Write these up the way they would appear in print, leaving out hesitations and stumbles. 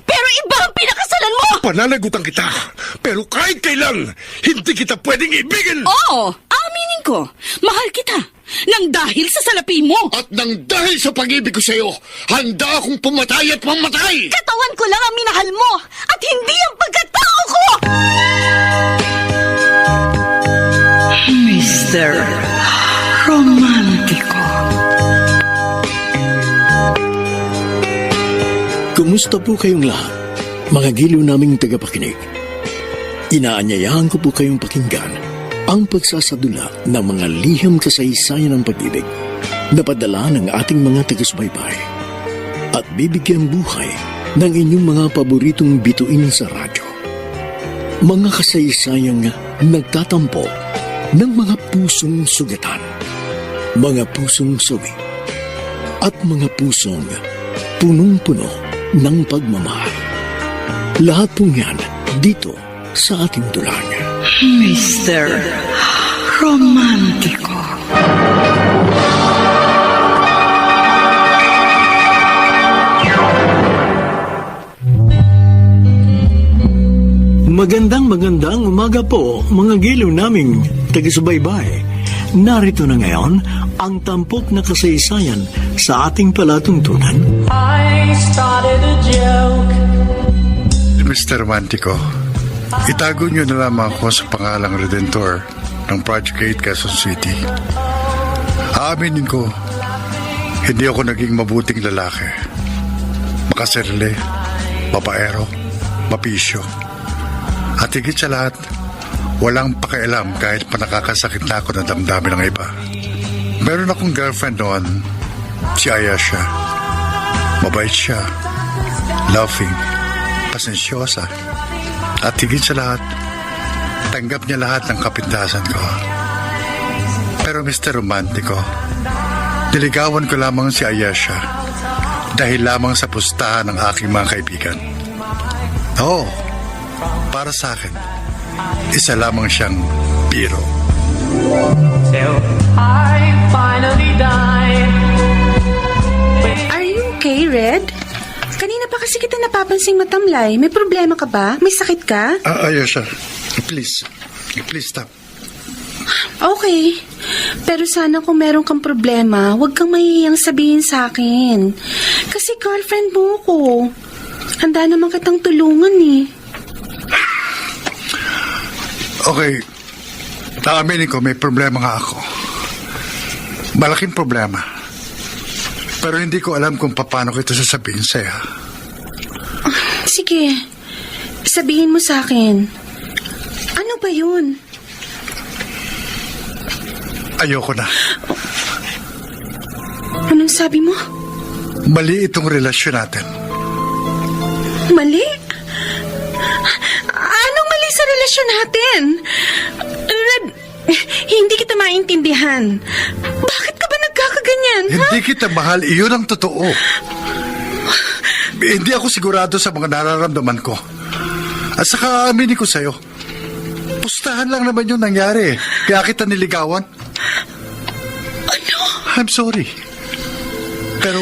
pero iba ang pinakasalan mo! Pananagutan kita, pero kahit kailan, hindi kita pwedeng ibigin! Oo, aminin ko. Mahal kita. Nang dahil sa salapi mo. At nang dahil sa pag-ibig ko sa'yo, handa akong pumatay at mamatay! Katawan ko lang ang minahal mo at hindi ang pagkatao ko! Mr. Romántico. Kumusta po kayong lahat, mga giliw naming tagapakinig? Inaanyayahan ko po kayong pakinggan ang pagsasadula ng mga liham kasaysayan ng pag-ibig na padala ng ating mga taga-subaybay at bibigyan buhay ng inyong mga paboritong bituin sa radyo. Mga kasaysayang nagtatampo ng mga pusong sugatan, mga pusong sawi, at mga pusong punong-puno ng pagmamahal. Lahat pong yan dito sa ating dulang. Mr. Romántico. Magandang umaga po, mga giliw naming taga-subaybay. Narito na ngayon ang tampok na kasaysayan sa ating palatuntunan. I started a joke. Mr. Romantico, itago niyo na lamang ako sa pangalang Redentor ng Project 8 Quezon City. Aaminin ko, hindi ako naging mabuting lalaki. Makasarili, mapaero, mapisyo. At higit sa lahat, walang pakialam kahit pa nakakasakit na ako ng damdamin ng iba. Meron akong girlfriend noon, si Ayesha. Mabait siya, loving, pasensyosa. At higit sa lahat, tanggap niya lahat ng kapintasan ko. Pero Mr. Romantico, niligawan ko lamang si Ayesha dahil lamang sa pustahan ng aking mga kaibigan. Oo, para sa akin, isa lamang siyang biro. Till I finally died. Are you okay, Red? Kanina pa kasi kita napapansing matamlay. May problema ka ba? May sakit ka? Ayesha, please stop. Okay. Pero sana kung meron kang problema, huwag kang mahihiyang sabihin sa akin. Kasi girlfriend mo ko. Handa naman kitang tulungan eh. Okay, naaminin ko may problema nga ako. Malaking problema. Pero hindi ko alam kung paano ko ito sasabihin sa'yo. Sige. Sabihin mo sa akin. Ano ba yun? Ayoko na. Anong sabi mo? Mali itong relasyon natin. Mali? Anong mali sa relasyon natin? Red, hindi kita maintindihan. Bakit ka ba nagkakaganyan, ha? Hindi kita mahal, iyon ang totoo. Hindi ako sigurado sa mga nararamdaman ko. At saka aminin ko sa'yo, pustahan lang naman yung nangyari. Kaya kita niligawan. Ano? I'm sorry. Pero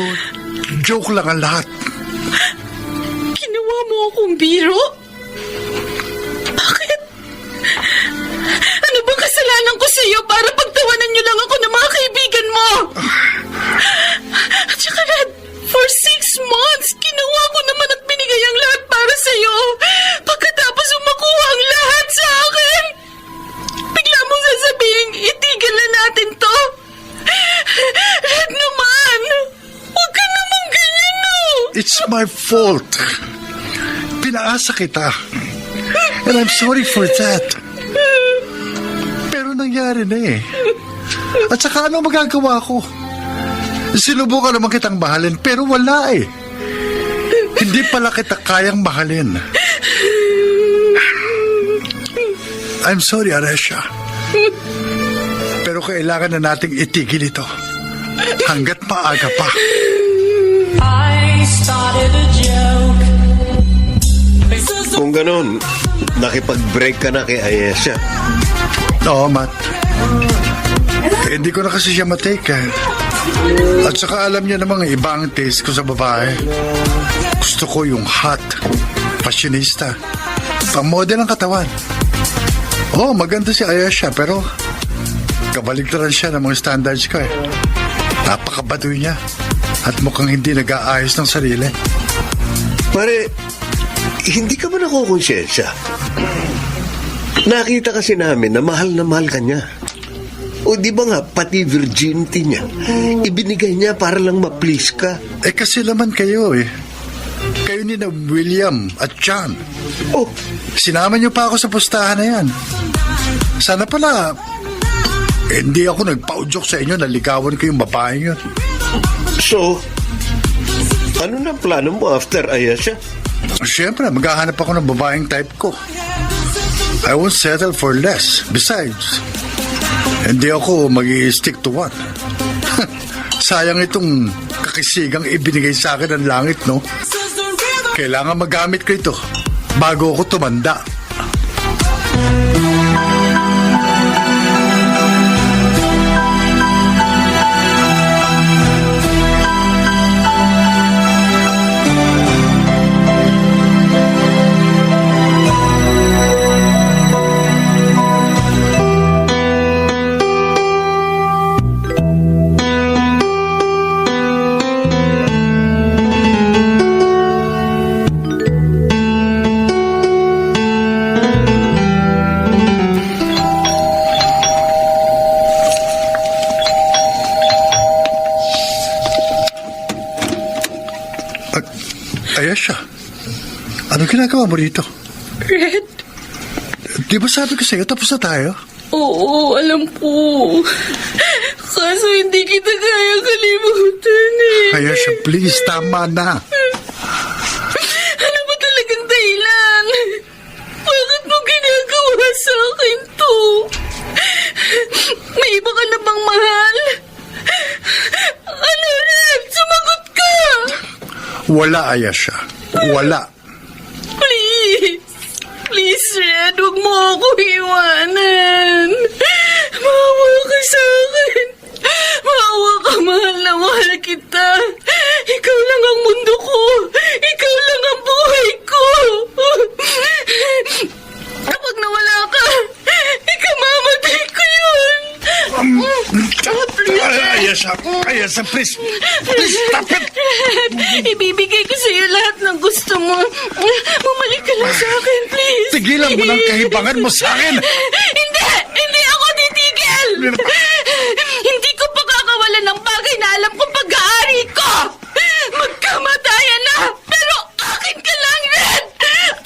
joke lang ang lahat. Ginawa mo akong biro? Bakit? Ano bang kasalanan ko sa iyo para pagtawanan niyo lang ako ng mga kaibigan mo? At saka Red, for 6 months, ginawa ko naman at binigay ang lahat para sa iyo. Pagkatapos makuha ang lahat sa akin, bigla mong sasabihin, itigil na natin to. Red naman, huwag ka naman ganyan, no? It's my fault. Pinaasa kita. And I'm sorry for that. Pero nangyari na eh. At saka ano magagawa ko? Sinubukan naman kitang mahalin pero wala eh. Hindi pala kita kayang mahalin. I'm sorry, Ayesha. Pero kailangan na nating itigil ito. Hanggat maaga pa. I started a joke. Kung ganun, nakipag-break ka na kay Ayesha. Oo, Matt. Hindi ko na kasi siya matake eh. At saka alam niya namang iba ang taste ko sa babae. Gusto Gusto ko yung hot, fashionista, pang-model ang katawan. Oh, maganda si Ayesha, pero kabaligtaran siya ng mga standards ko eh. Napakabaduy niya at mukhang hindi nag-aayos ng sarili. Pare, hindi ka ba nakukonsensya? Nakita kasi namin na mahal ka niya. O di ba nga, pati virginity niya, ibinigay niya para lang ma-please ka. Eh kasi naman kayo eh. Kayo ni na William at John. Oh, Sinama niyo pa ako sa pustahan na yan. Sana pala, hindi ako nagpa-udyok sa inyo na ligawan ko yung babaeng yun. so, ano na plano mo after Ayesha? Siyempre, maghahanap ako ng babaeng type ko. I won't settle for less. Besides, hindi ako mag-i-stick to one. Sayang itong kakisigang ibinigay sa akin ng langit, no? Kailangan magamit ko ito bago ako tumanda. Ayesha, ano ginagawa mo rito? Red? Di ba sabi ko sa'yo, tapos na tayo? Oo, alam ko. Kaso hindi kita kaya kalimutan eh. Ayesha, please, tama na. Ano ba talagang dahilan? Bakit mo ginagawa sa akin to? May iba ka na bang mahal? Ano, Red? Sumagot ka! Wala, Ayesha. Wala. Please. Please, Red, huwag mo ako iwanan. Maawa ka sa akin. Maawa ka, mahal na mahal kita. Ikaw lang ang mundo ko. Ikaw lang ang buhay ko. Kapag nawala ka, ikamamatay ko yun. Ayesha, please. Please, stop it. Ibibigay ko sa'yo lahat ng gusto mo. Bumalik ka lang sa akin, please. Tigilan mo ng kahibangan mo sa akin. Hindi! Hindi ako titigil! Hindi ko pagkakawalan ng bagay na alam kong pag-aari ko! Magkamatayan na! Pero akin ka lang, Red!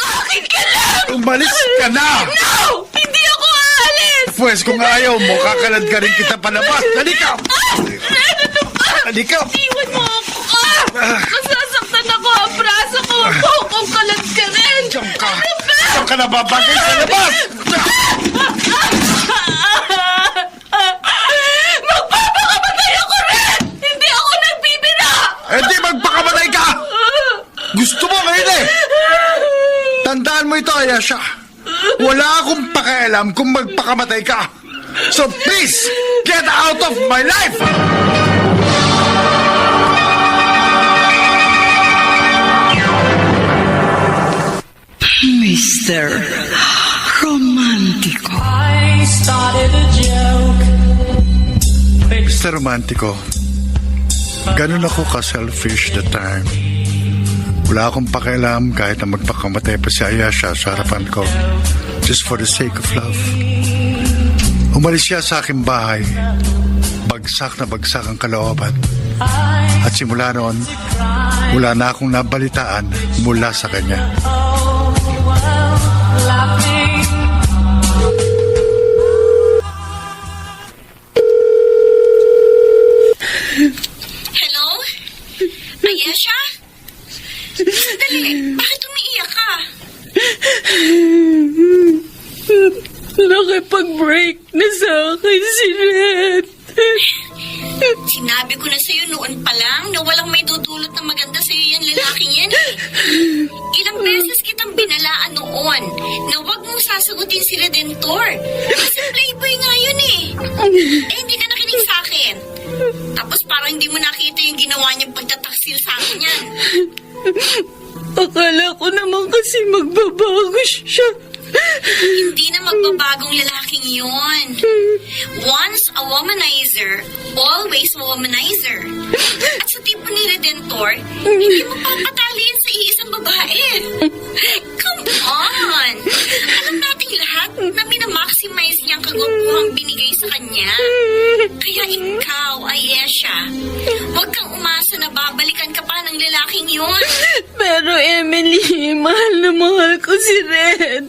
Akin ka lang! Umalis ka na! No! Hindi ako aalis! Pwes, kung ayaw mo, kakalad ka rin kita palabas. Halika! Red, ano ba? Halika! Iwan mo ako! Masasaktan ako ang braso ko! Huwag mo akong kalat ka rin! Diyan ka! Diyan ka nababagay sa labas! Magpapakamatay ako, Red! Hindi ako nagbibira! Hindi magpakamatay ka! Gusto mo ngayon eh! Tandaan mo ito, Ayesha. Wala akong pakialam kung magpakamatay ka. So please, get out of my life! Mr. Romantico. I started a joke. Mr. Romantico, ganun ako ka-selfish that time. Wala akong pakialam kahit na magpakamatay pa si Ayesha sa harapan ko. Just for the sake of love. Umalis siya sa aking bahay. Bagsak na bagsak ang kalooban. At simula noon, wala na akong nabalitaan mula sa kanya. Laughing. Hello? Ayesha? Dali, bakit umiiyak ka? Nakipag-break na sa akin si Red. Sinabi ko na sa'yo noon pa lang na walang may dudulot na maganda sa'yo yan lalaking yan eh. Ilang beses kitang binalaan noon na wag mong sasagutin si Redentor. Kasi playboy nga yun eh. Eh, hindi ka nakinig sa akin. Tapos parang hindi mo nakita yung ginawa niyang pagtataksil sa akin yan. Akala ko naman kasi magbabago siya. Hindi na magbabagong lalaking yun. Once a womanizer, always a womanizer. At sa tipo ni Redentor, hindi mo papatali yan sa iisang babae. Come on! Alam nating lahat na minamaximize niya ang kagwapuhang binigay sa kanya. Kaya ikaw, Ayesha, huwag kang umasa na babalikan ka pa ng lalaking yun. Pero Emily, mahal na mahal ko si Red.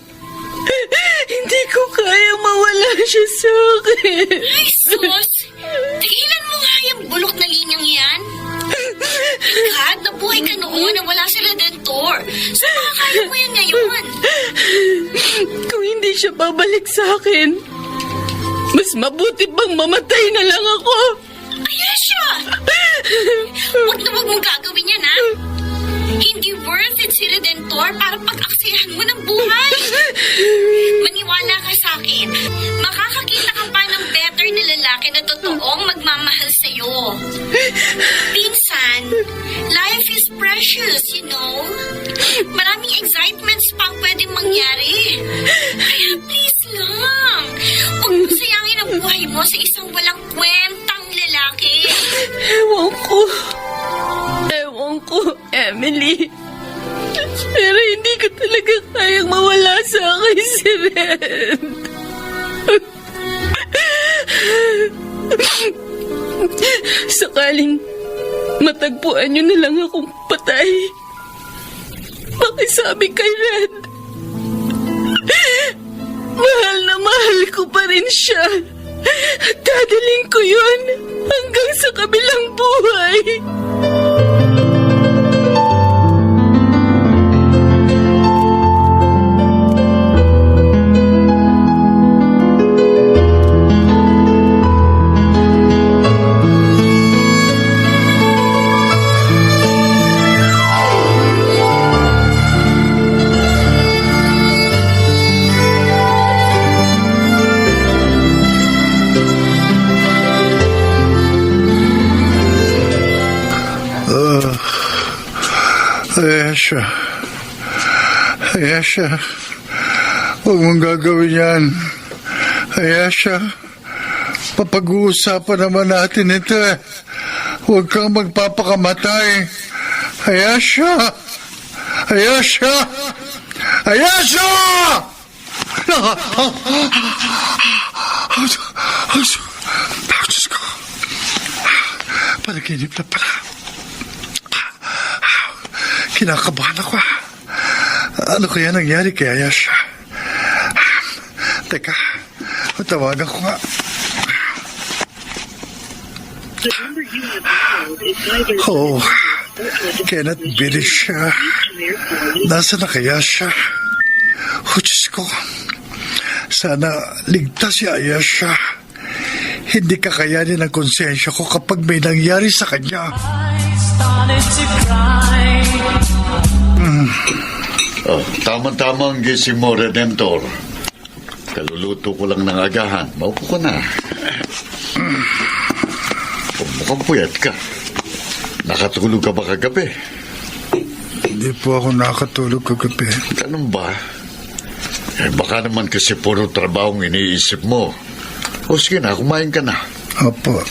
Hindi ko kaya mawala siya sa akin. Ay, sus! Tigilan mo nga yung bulok na linyang yan. God, nabuhay ka noon na wala si Redentor. So, makakaya mo yan ngayon. Kung hindi siya babalik sa akin, mas mabuti bang mamatay na lang ako? Ayesha! Huwag na huwag mong gagawin yan, ha? Hindi worth it si Redentor para pag-aksiyahan mo ng buhay. Maniwala ka sa akin. Makakakita ka pa ng better na lalaki na totoong magmamahal sa'yo. Pinsan, life is precious, you know? Maraming excitements pang pwedeng mangyari. Kaya please lang, huwag mo sayangin ang buhay mo sa isang walang kwentang lalaki. Ewan ko, Emily. Pero hindi ko talaga kayang mawala sa akin si Red. Sakaling matagpuan niyo na lang akong patay, pakisabi kay Red. Mahal na mahal ko pa rin siya. At dadaling ko yun hanggang sa kabilang buhay. Ayesha, huwag mong gagawin yan. Ayesha, papag-uusapan naman natin ito eh. Huwag kang magpapakamatay. Ayesha! Ayesha! Ayesha! Diyos ko. Panaginip na pala. Kinakabahan ako. Ano kaya nangyari kay Ayesha? Teka, tawagan ko nga. Oh, cannot believe siya. Nasaan na kaya siya? Oh, Diyos ko. Sana ligtas si Ayesha. Hindi kakayanin ang konsensya ko kapag may nangyari sa kanya. Started to cry. Oh, tama-tama ang gising mo, Redentor. Kaluluto ko lang ng agahan. Maupo ko na. Mukhang puyat ka. Nakatulog ka ba kagabi? Hindi po ako nakatulog kagabi. Ganun ba? Baka naman kasi puro trabaho ang iniisip mo. O sige na, kumain ka na. Opo.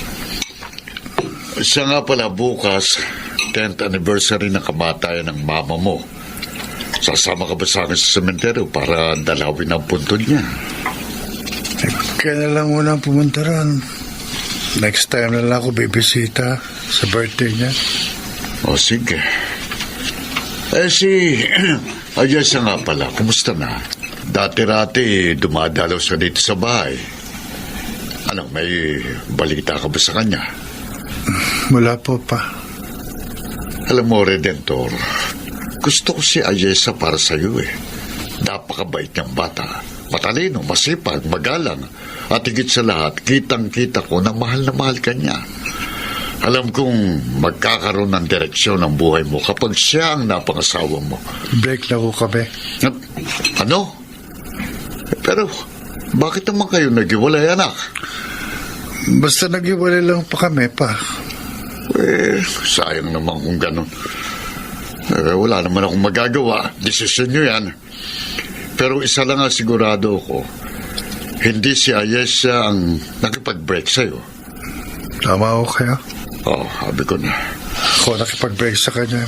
Siya nga pala bukas, 10th anniversary ng kamatayan ng mama mo. Sasama ka ba sa akin sa sementeryo para dalawin ang punto niya? Kaya na lang muna pumunta ron. Next time na lang ako bibisita sa birthday niya. O sige. Si Ayesha nga pala, kumusta na? Dati-rati dumadalaw siya dito sa bahay. Ano, may balita ka ba sa kanya? Wala po pa. Alam mo, Redentor, gusto ko si Ayesha para sa iyo eh. Napakabait niyang bata. Matalino, masipag, magalang. At higit sa lahat, kitang-kita ko na mahal ka niya. Alam kong magkakaroon ng direksyon ang buhay mo kapag siya ang napangasawa mo. Break na ko kami. Ano? Pero, bakit naman kayo naghiwalay, anak? Basta naghiwalay lang pa kami pa. Sayang naman kung ganun. Wala naman akong magagawa. Desisyon nyo yan. Pero isa lang ang sigurado ko. Hindi si Ayesha ang nakipag-break sa'yo. Tama ako kaya. Sabi ko na. Ako nakipag-break sa kanya.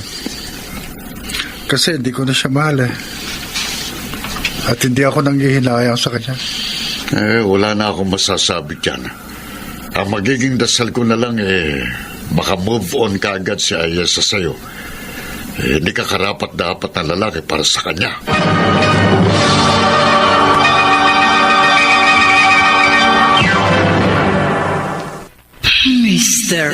Kasi hindi ko na siya mahal eh. At hindi ako nanghihinayang sa kanya. Wala na akong masasabi dyan. Ang magiging dasal ko na lang baka move on ka agad si Ayesha sa'yo. Hindi ka karapat-dapat na lalaki para sa kanya. Mr.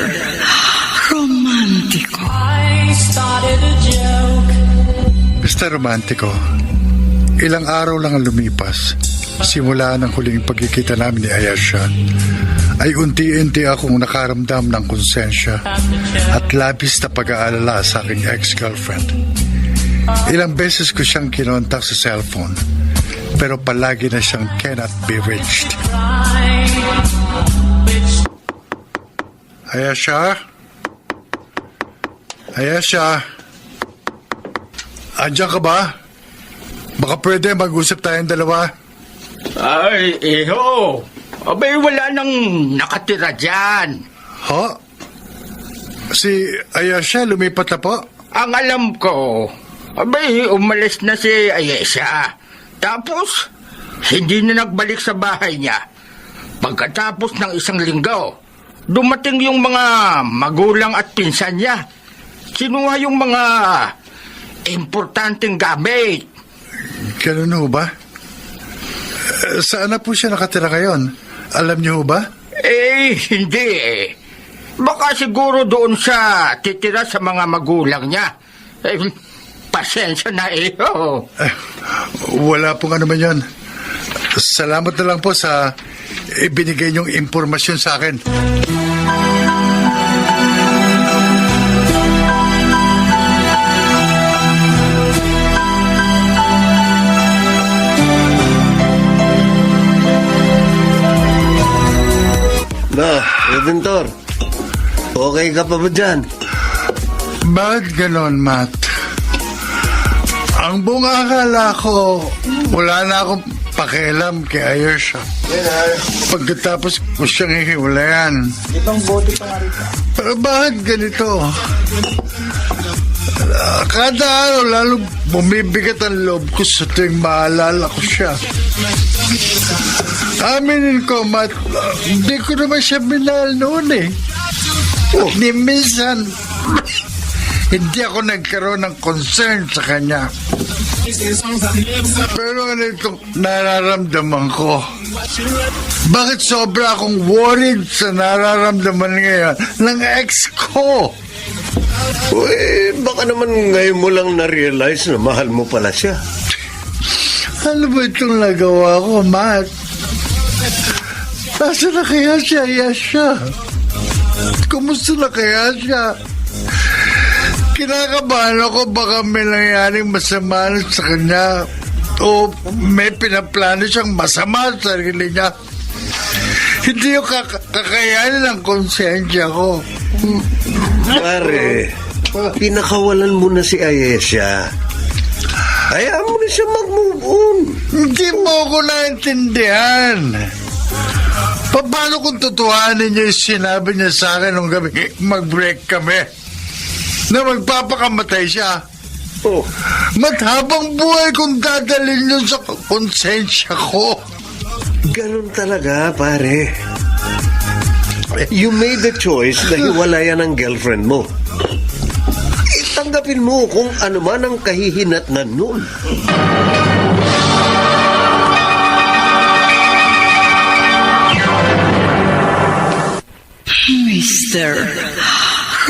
Romantico. I started a joke. Mr. Romantico, ilang araw lang ang lumipas. Simula ng huling pagkikita namin ni Ayesha, ay unti-unti akong nakaramdam ng konsensya at labis na pag-aalala sa aking ex-girlfriend. Ilang beses ko siyang kinontak sa cellphone, pero palagi na siyang cannot be reached. Ayesha? Ayesha? Andiyan ka ba? Baka pwede mag-usap tayong dalawa. Ay, iho. Abay, wala nang nakatira dyan. Ha? Si Ayesha lumipat na po? Ang alam ko, abay, umalis na si Ayesha. Tapos, hindi na nagbalik sa bahay niya. Pagkatapos ng isang linggo, dumating yung mga magulang at pinsan niya. Kinuha yung mga importanteng gamit. Ganun ho ba? Saan na po siya nakatira ngayon? Alam niyo ho ba? Hindi eh. Baka siguro doon siya titira sa mga magulang niya. Pasensya na Wala pong ano man yun. Salamat na lang po sa ibinigay niyong impormasyon sa akin. Redentor, okay ka pa ba dyan? Bakit ganon, Matt? Ang buong akala ko, wala na akong pakialam kay Ayesha. Pagkatapos ko siyang hihiwalayan. Pero bakit ganito? Kada araw, lalo bumibigat ang loob ko sa tuwing maalala ko siya. Aminin ko, Matt, hindi ko naman siya minahal noon eh. Ni minsan, hindi ako nagkaroon ng concern sa kanya. Pero ano itong nararamdaman ko? Bakit sobra akong worried sa nararamdaman ngayon ng ex ko? Uy, baka naman ngayon mo lang na-realize na mahal mo pala siya. Ano ba itong nagawa ko, Matt? Nasaan na kaya siya, Ayesha? Kumusta na kaya siya? Kinakabahan ako baka may nangyaring masama sa kanya o may pinaplano siyang masama sa sarili niya. Hindi yung kakayanin ang konsensya ko. Pare, pinakawalan mo na si Ayesha. Hayaan mo na siya mag-move on. Hindi mo ako naintindihan. Paano kung tutuhanin niya yung sinabi niya sa akin nung gabi mag-break kami? Na magpapakamatay siya. Oh. Mathabang buhay kung dadalhin yun sa konsensya ko. Ganun talaga, pare. You made the choice na hiwalayan ang girlfriend mo. Itanggapin mo kung ano man ang kahihinatnan nun. Mr.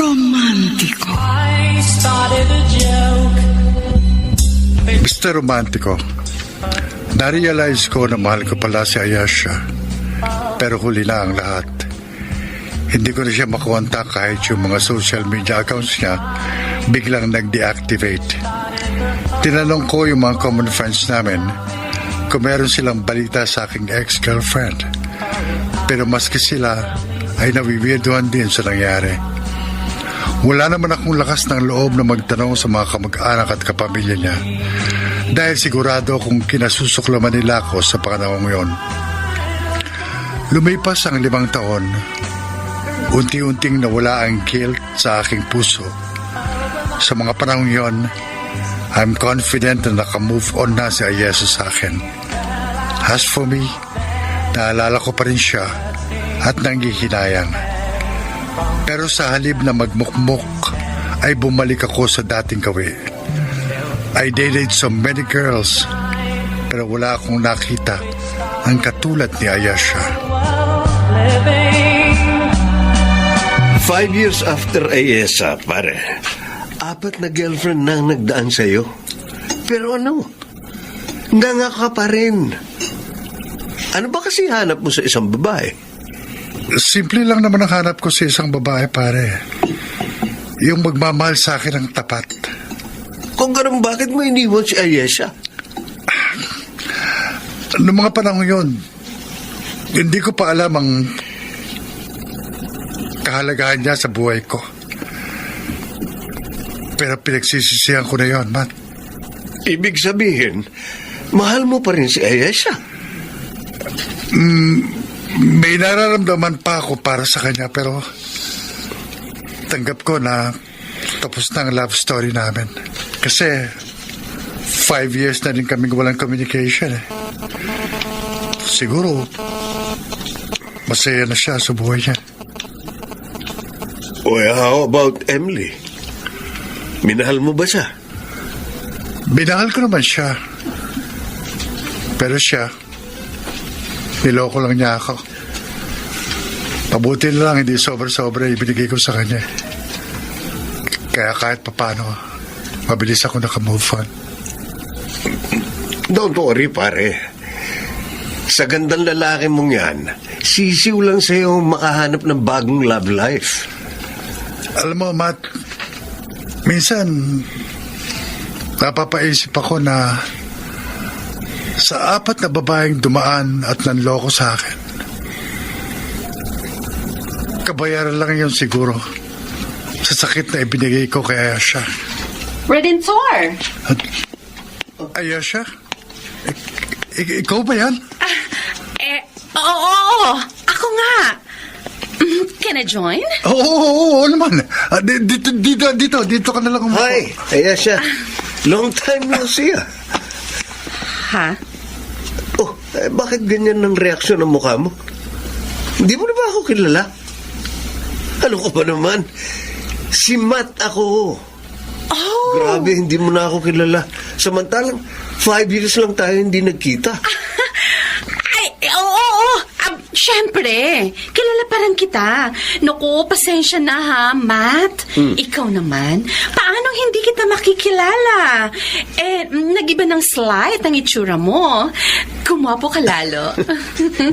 Romantico. I started a joke. Mr. Romantico, narealize ko na mahal ko pala si Ayesha. Pero huli na ang lahat. Hindi ko na siya makontak kahit yung mga social media accounts niya biglang nag-deactivate. Tinanong ko yung mga common friends namin kung meron silang balita sa aking ex-girlfriend. Pero maski sila ay nawiwirduhan din sa nangyari. Wala naman akong lakas ng loob na magtanong sa mga kamag-anak at kapamilya niya dahil sigurado kung kinasusuklaman nila ako sa panahong yon. Lumipas ang 5 taon, unti-unting nawala ang guilt sa aking puso. Sa mga panahong yon, I'm confident na nakamove on na si Ayesa sa akin. As for me, naalala ko pa rin siya at nanghihinayang. Pero sa halip na magmukmuk, ay bumalik ako sa dating gawi. I dated so many girls, pero wala akong nakita ang katulad ni Ayesha. 5 years after Ayesa, pare, 4 na girlfriend na ang nagdaan sa'yo. Pero ano, nga ka pa rin. Ano ba kasi hanap mo sa isang babae? Simple lang naman ang hanap ko sa isang babae, pare. Yung magmamahal sa akin ng tapat. Kung ganun, bakit mo iniwan si Ayesha? Noong mga panahon yun, hindi ko pa alam ang kahalagahan niya sa buhay ko. Pero pinagsisisihan ko na yun, Matt. Ibig sabihin, mahal mo pa rin si Ayesha? May nararamdaman pa ako para sa kanya, pero tanggap ko na tapos na ang love story namin. Kasi 5 years na rin kaming walang communication eh. Siguro masaya na siya sa buhay niya. Well, how about Emily? Minahal mo ba siya? Binahal ko naman siya. Pero siya, niloko lang niya ako. Mabuti na lang hindi sobra-sobra ibinigay ko sa kanya. Kaya kahit papano, mabilis ako nakamove on. Don't worry, pare. Sa gandang lalaki mong yan, sisiw lang sa'yo makahanap ng bagong love life. Alam mo, Matt, minsan napapaisip ako na sa 4 na babaeng dumaan at nanloko sa akin, kabayaran lang yun siguro sa sakit na ibinigay ko kay Ayesha. Redentor! Ayesha? Ikaw ba yan? Oo, ako nga. Can I join? Oo naman. Dito ka na lang umupo. Hi, Ayesha. Long time no see. Ha? Oh, bakit ganyan ang reaksyon ng mukha mo? Hindi mo na ba ako kilala? Ano ka ba naman? Si Matt ako. Oh! Grabe, hindi mo na ako kilala. Samantalang, 5 years lang tayo hindi nagkita. Oo. Siyempre, kilala pa rin kita. Naku, pasensya na ha, Matt. Ikaw naman, paano hindi kita makikilala? Nag-iba ng slight ang itsura mo. Kumapo ka lalo.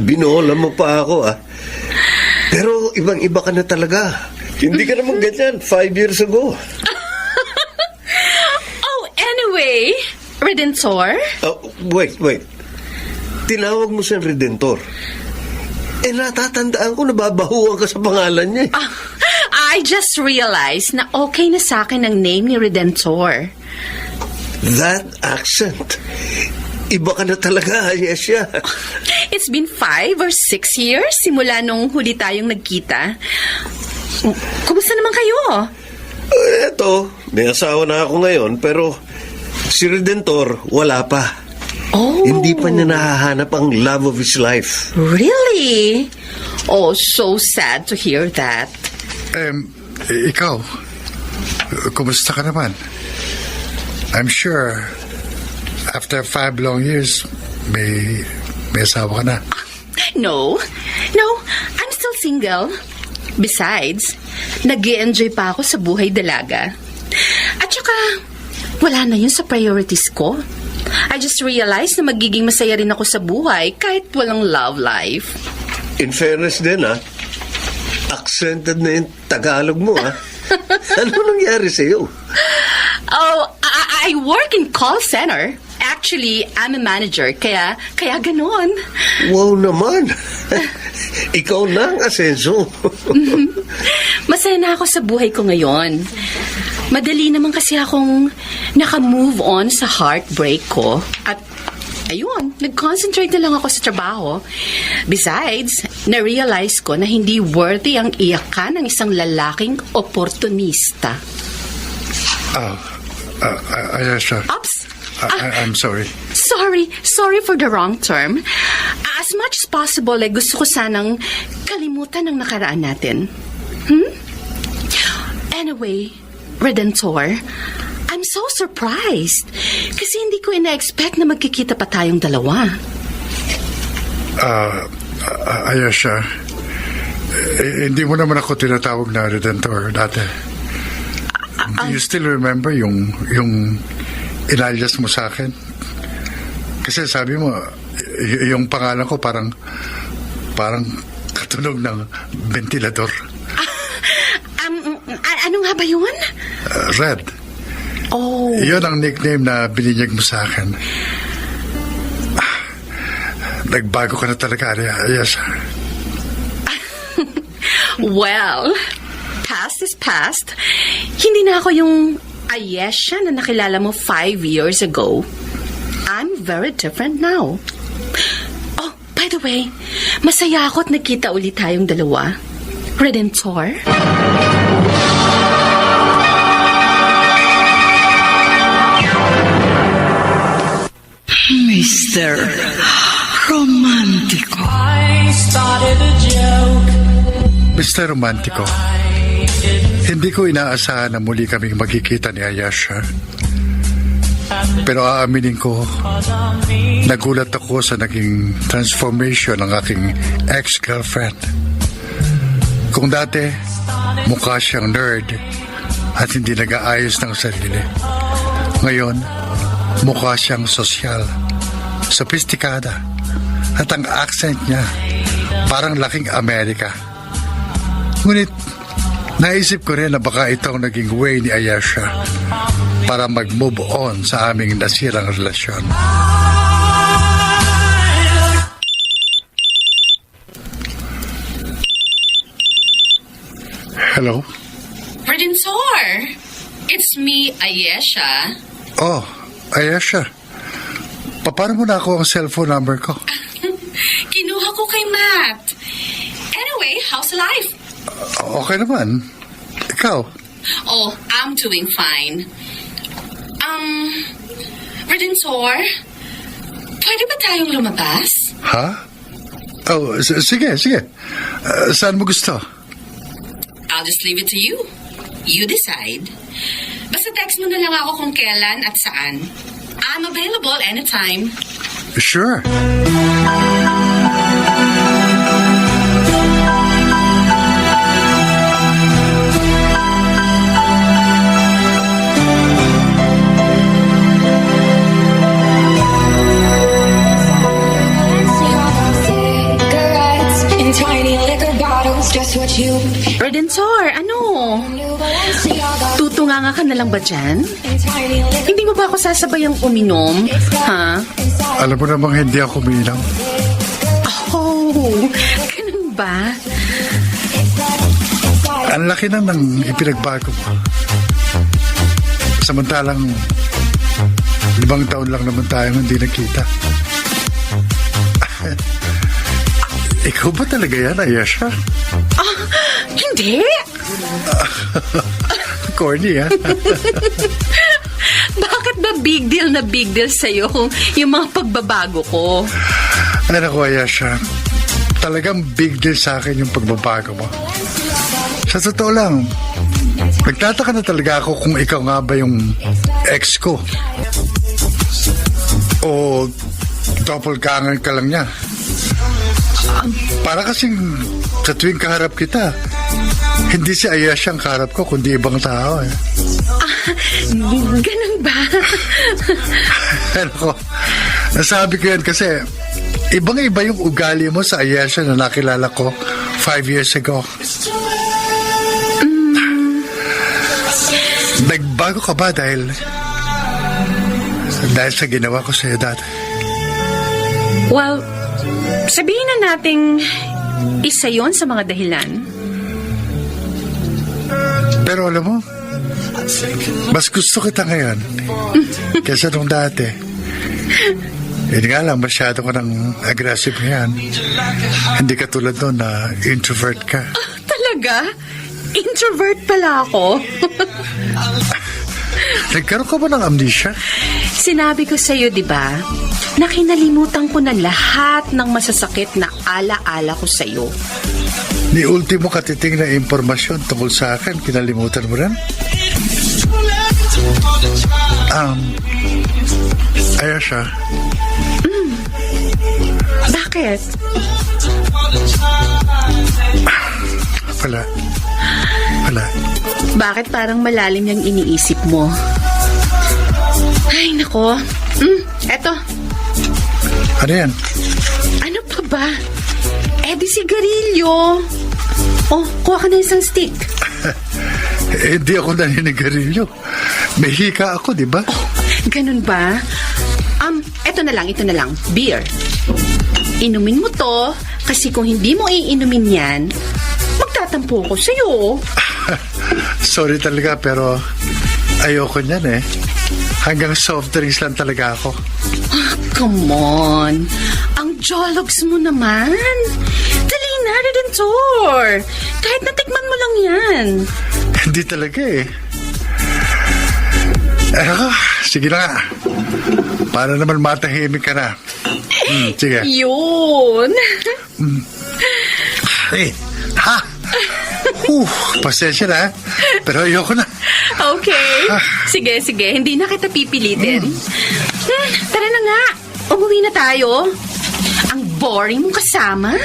Binola mo pa ako, ah. Pero ibang-iba ka na talaga. Hindi ka naman ganyan 5 years ago. Oh, anyway, Redentor? Oh, wait. Tinawag mo siyang Redentor. Natatandaan ko, nababahuan ka sa pangalan niya. I just realized na okay na sa akin ang name ni Redentor. That accent. Iba ka na talaga, Ayesha. It's been 5 or 6 years simula nung huli tayong nagkita. Kumusta naman kayo? Eto, may asawa na ako ngayon, pero si Redentor, wala pa. Oh. Hindi pa niya nahahanap ang love of his life. Really? Oh, so sad to hear that. Ikaw, kumusta ka naman? I'm sure after 5 long years, may asawa ka na. No, I'm still single. Besides, nag-i-enjoy pa ako sa buhay dalaga. At saka, wala na yun sa priorities ko. I just realized na magiging masaya rin ako sa buhay kahit walang love life. In fairness din, accented na yung Tagalog mo, Ano nangyari sa'yo? Oh, I work in call center. Actually, I'm a manager, kaya ganon. Wow naman. Ikaw na ang asenso. Masaya na ako sa buhay ko ngayon. Madali naman kasi akong naka-move on sa heartbreak ko. At ayun, nag-concentrate na lang ako sa trabaho. Besides, na-realize ko na hindi worthy ang iyakan ng isang lalaking oportunista. Ayesha. Oops! I'm sorry. Sorry for the wrong term. As much as possible, gusto ko sanang kalimutan ang nakaraan natin. Anyway, Redentor, I'm so surprised. Kasi hindi ko ina-expect na magkikita pa tayong dalawa. Ayesha, hindi mo naman ako tinatawag na Redentor dati. Do you still remember yung inalias mo sa akin? Kasi sabi mo, yung pangalan ko parang katunog ng ventilador. Ano nga ba yun? Red. Oh. Yun ang nickname na bininyag mo sa akin. Nagbago ka na talaga, Ayesha. Well, past is past. Hindi na ako yung Ayesha na nakilala mo 5 years ago. I'm very different now. Oh, by the way, masaya ako at nagkita ulit tayong dalawa. Redentor? Mr. Romantico. I started a joke. Mr. Romantico, hindi ko inaasahan na muli kaming magkikita ni Ayesha. Pero aaminin ko, nagulat ako sa naging transformation ng aking ex-girlfriend. Kung dati, mukha siyang nerd at hindi nag-aayos ng sarili. Ngayon, mukha siyang sosyal, sophisticada, at ang accent niya parang laking Amerika. Ngunit, naisip ko rin na baka ito ang naging way ni Ayesha para mag-move on sa aming nasirang relasyon. Hello? Redentor, it's me, Ayesha. Oh, Ayesha. Paano mo na ako ang cellphone number ko? Kinuha ko kay Matt. Anyway, how's life? Okay naman. Ikaw? Oh, I'm doing fine. Redentor, pwede ba tayong lumabas? Ha? Oh, sige. Saan mo gusto? I'll just leave it to you. You decide. Basta text mo na lang ako kung kailan at saan. I'm available anytime. Sure. Redentor, ano? Tutunganga ka na lang ba dyan? Hindi mo ba ako sasabayang uminom? Ha? Alam mo namang hindi ako umiinom. Oh, ganun ba? Ang laki na ng ipinagbago mo. Samantalang 5 taon lang naman tayong hindi nakita. Ikaw ba talaga yan, Ayesha? Hindi. Corny, ha? Bakit ba big deal sa'yo yung mga pagbabago ko? Ano ko, Ayesha? Talagang big deal sa akin yung pagbabago mo. Sa totoo lang, nagtataka na talaga ako kung ikaw nga ba yung ex ko. O doppelganger ka lang niya. Para kasing sa tuwing kaharap kita, hindi si Ayesha ang kaharap ko, kundi ibang tao. Ganun ba? Ano ko, nasabi ko yan kasi ibang-iba yung ugali mo sa Ayesha na nakilala ko 5 years ago. Nagbago ka ba dahil sa ginawa ko sa'yo dati? Well, sabihin na nating isa yon sa mga dahilan. Pero alam mo, mas gusto kita ngayon kaysa nung dati. Hindi nga lang, masyado ka ng aggressive ngayon. Hindi ka tulad noon na introvert ka. Talaga? Introvert pala ako. Nagkaroon ka ba ng amnesia? Sinabi ko sa'yo, di ba, na kinalimutan ko na lahat ng masasakit na ala-ala ko sa'yo. Ni ultimo katiting na impormasyon tungkol sa akin, kinalimutan mo rin? Ayesha. Bakit? Wala. Bakit parang malalim yung iniisip mo? Ay, nako. Eto. Ano yan? Ano pa ba? Di sigarilyo. Oh, kuha ka na isang stick. Hindi ako naninigarilyo. May hika ako, di ba? Ganun ba? Eto na lang. Beer. Inumin mo to, kasi kung hindi mo iinumin yan, magtatampo ko sa'yo. Sorry talaga, pero ayoko niyan eh. Hanggang soft drinks lang talaga ako. Come on. Ang jologs mo naman. Dali na, Redentor. Kahit natikman mo lang yan. Hindi talaga eh. Sige na nga. Para naman matahimik ka na. Sige. Yun. Pasensya na. Pero ayoko na. Okay. Sige. Hindi na kita pipilitin. Tara na nga. Umuwi na tayo. Ang boring mong kasama.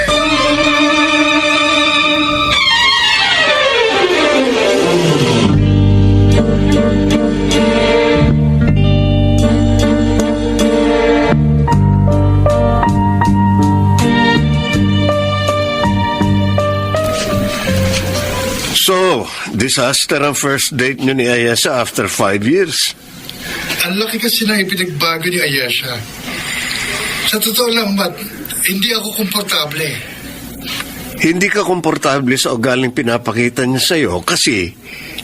So, disaster ang first date niyo ni Ayesha after 5 years. Ang laki kasi na ipinagbago ni Ayesha. Sa totoo lang, Matt, hindi ako komportable. Hindi ka komportable sa ugaling pinapakita niya sa'yo kasi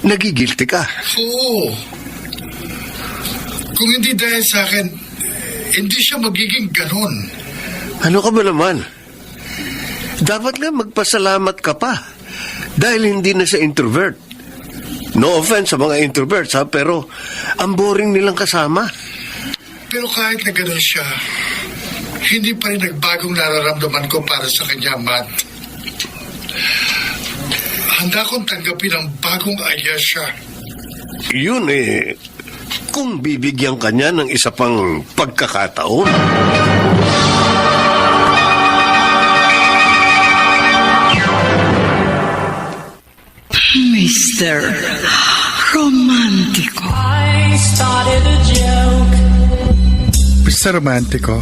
nagigilty ka. Oo. Kung hindi dahil sa akin, hindi siya magiging ganon. Ano ka ba naman? Dapat nga magpasalamat ka pa dahil hindi na siya introvert. No offense sa mga introverts ha, pero ang boring nilang kasama. Pero kahit na ganon siya, hindi pa rin nagbagong nararamdaman ko para sa kanya, Matt. Handa kong tanggapin ang bagong Ayesha. Yun eh, kung bibigyan ka niya ng isa pang pagkakataon. Mr. Romantico. I started a joke, Mr. Romantico,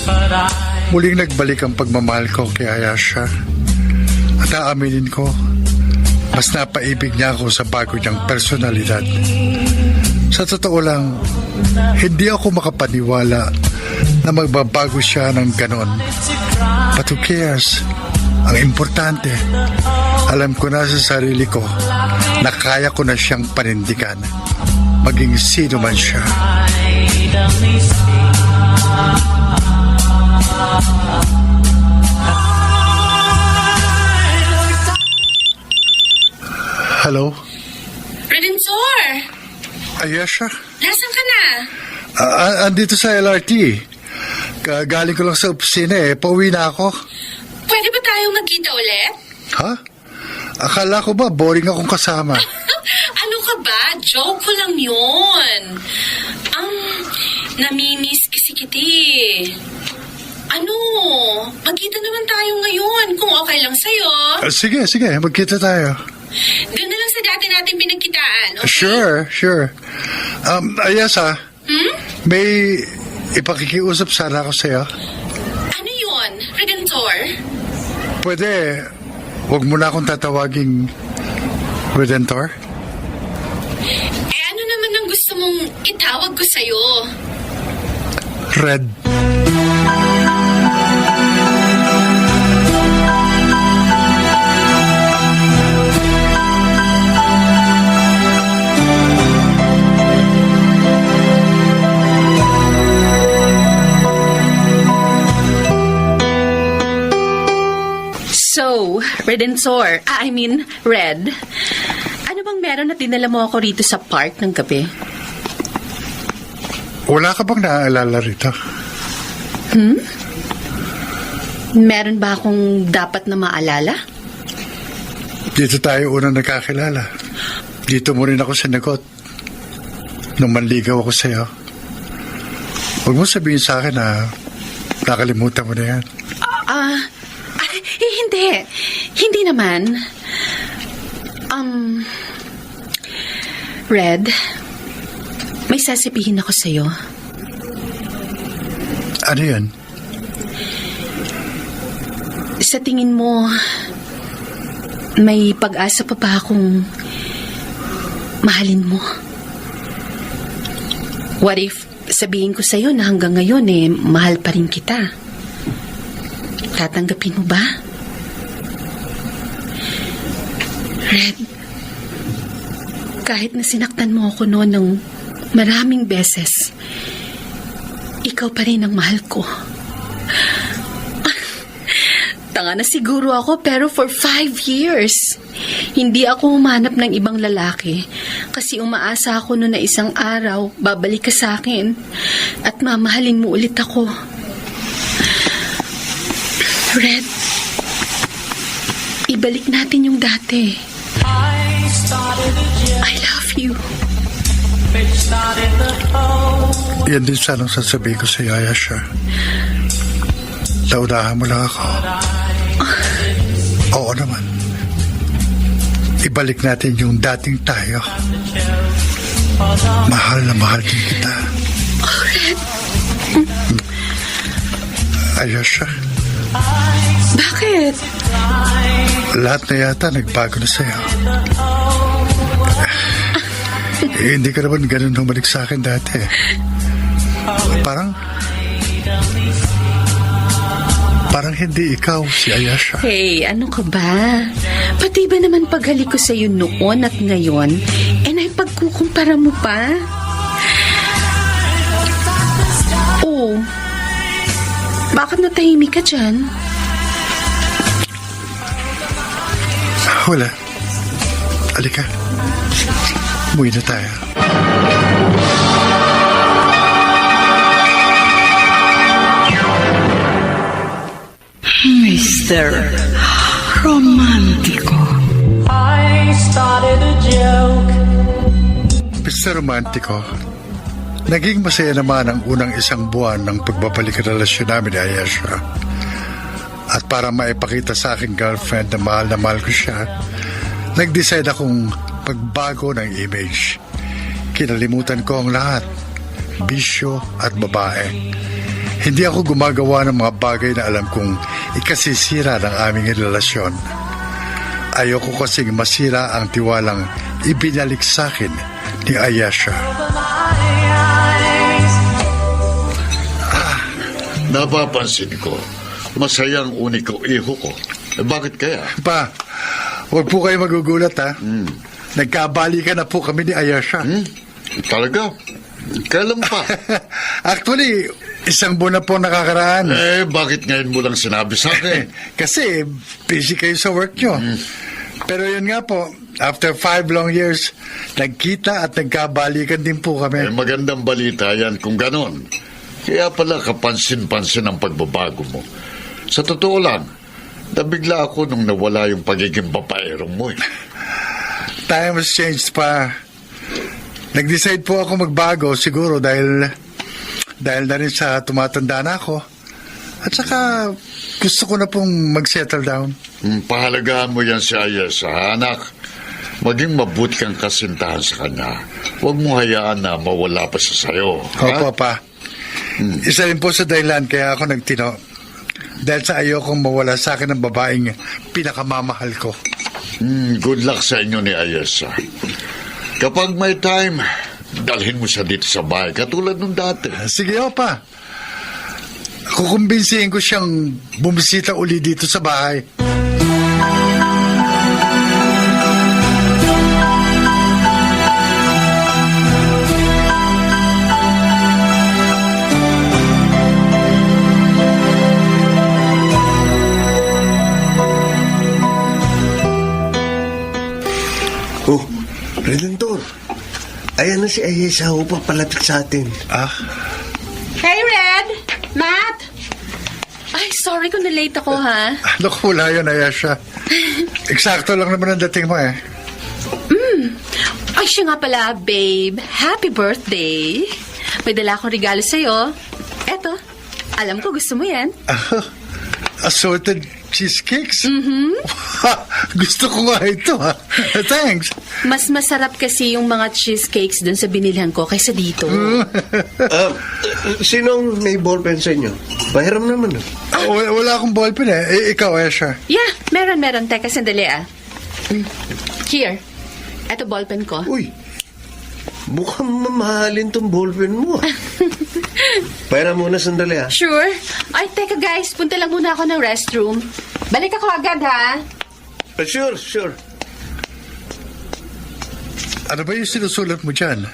but I muling nagbalik ang pagmamahal ko kay Ayesha. At aaminin ko, mas napaibig niya ako sa bago niyang personalidad. Sa totoo lang, hindi ako makapaniwala na magbabago siya ng ganon. But who cares? Ang importante, alam ko na sa sarili ko na kaya ko na siyang panindigan, maging sino man siya. only see. Hello? Redensor! Ayesha? Nasaan ka na? Andito sa LRT. Galing ko lang sa opisina eh. Pauwi na ako. Pwede ba tayong magkita ulit? Ha? Akala ko ba boring akong kasama? Ano ka ba? Joke ko lang yun. Namimiss kasi kiti. Ano? Magkita naman tayo ngayon kung okay lang sa'yo. Sige. Magkita tayo. Doon na lang sa dati natin pinagkitaan, okay? Sure. Ayesha, may ipakikiusap sana ako sa'yo. Ano yun, Redentor? Pwede, huwag mo na akong tatawaging Redentor? Ano naman ang gusto mong itawag ko sa'yo? Red. Redentor, Red. Ano bang meron na dinala mo ako rito sa park ng gabi? Wala ka bang naaalala rito? Meron ba akong dapat na maalala? Dito tayo unang nagkakilala. Dito mo rin ako sinagot. Nung manligaw ako sa'yo. Huwag mo sabihin sa akin na nakalimutan mo na yan. Hindi. Hindi naman. Red, may sasabihin ako sa'yo. Ano yan? Sa tingin mo, may pag-asa pa ba akong mahalin mo? What if sabihin ko sa'yo na hanggang ngayon mahal pa rin kita? Tatanggapin mo ba? Red, kahit na sinaktan mo ako noon ng maraming beses, ikaw pa rin ang mahal ko. Tanga na siguro ako, pero for 5 years, hindi ako humanap ng ibang lalaki kasi umaasa ako noon na isang araw babalik ka sa akin at mamahalin mo ulit ako. Red, ibalik natin yung dati. I love you. Yan din sanang sasabihin ko sa Ayesha. Naunahan mo lang ako. Oo naman. Ibalik natin yung dating tayo. Mahal na mahal din kita. Oh, Red. Ayesha, Bakit? lahat na yata nagbago na sa'yo. Hindi ka naman ganun humalik sa akin dati. Parang hindi ikaw si Ayesha. Hey, ano ka ba? Pati ba naman paghalik ko sa'yo noon at ngayon, naipagkukumpara mo pa? Oh, bakit natahimik ka dyan? Wala. Halika. Umuwi na tayo. Mr. Romántico. I started a joke. Mr. Romántico, naging masaya naman ang unang isang buwan ng pagbabalik ng relasyon namin ni Ayesha. At para maipakita sa aking girlfriend na mahal ko siya, nag-decide akong pagbago ng image. Kinalimutan ko ang lahat, bisyo at babae. Hindi ako gumagawa ng mga bagay na alam kong ikasisira ng aming relasyon. Ayoko kasing masira ang tiwalang ibinalik sa akin ni Ayesha. Napapansin ko, masayang uniko iho ko. Bakit kaya? Pa, huwag po kayo magugulat ha. Nagkabalikan na po kami ni Ayesha. Talaga? Kailan pa? Actually, 1 buwan na po nakakaraan. Bakit ngayon mo lang sinabi sa akin? Kasi busy kayo sa work nyo. Pero yun nga po, after 5 long years, nagkita at nagkabalikan din po kami. Magandang balita yan kung ganon. Kaya pala kapansin-pansin ang pagbabago mo. Sa totoo lang, nabigla ako nung nawala yung pagiging babaerong mo. Time has changed pa. Nag-decide po ako magbago siguro dahil na rin sa tumatanda na ako. At saka gusto ko na pong mag-settle down. Pahalagahan mo yan si Ayesha, anak. Maging mabuti kang kasintahan sa kanya. Huwag mo hayaan na mawala pa siya sa'yo. Opo, pa. Isa rin po sa dahilan kaya ako nagtino. Dahil sa ayokong mawala sa akin ng babaeng pinakamamahal ko. Good luck sa inyo ni Ayesha. Kapag may time, dalhin mo siya dito sa bahay katulad nung dati. Sige, opa. Kukumbinsihin ko siyang bumisita uli dito sa bahay. Oh, Redentor. Ayan na si Ayesha ho papalapit sa atin. Hey, Red! Matt! Ay, sorry kung na-late ako, ha? Ano ko, wala yun, Ayesha. Eksakto lang naman ang dating mo eh. Ay, siya nga pala, babe. Happy birthday. May dala akong regalo sa'yo. Eto, alam ko gusto mo yan. Assorted cheesecakes? Gusto ko nga ito, ha? Thanks. Mas masarap kasi yung mga cheesecakes dun sa binilhan ko kaysa dito. Sinong may ballpen sa inyo? Pahiram naman. Wala akong ballpen eh. Ikaw, Ayesha. Yeah, meron. Teka, sandali Here. Eto ballpen ko. Uy, mukhang mamahalin tong ballpen mo. Pahiram muna sandali, ha? Sure. Ay, teka guys, punta lang muna ako ng restroom. Balik ako agad, ha? Sure. Ano ba yung sinusulat mo dyan?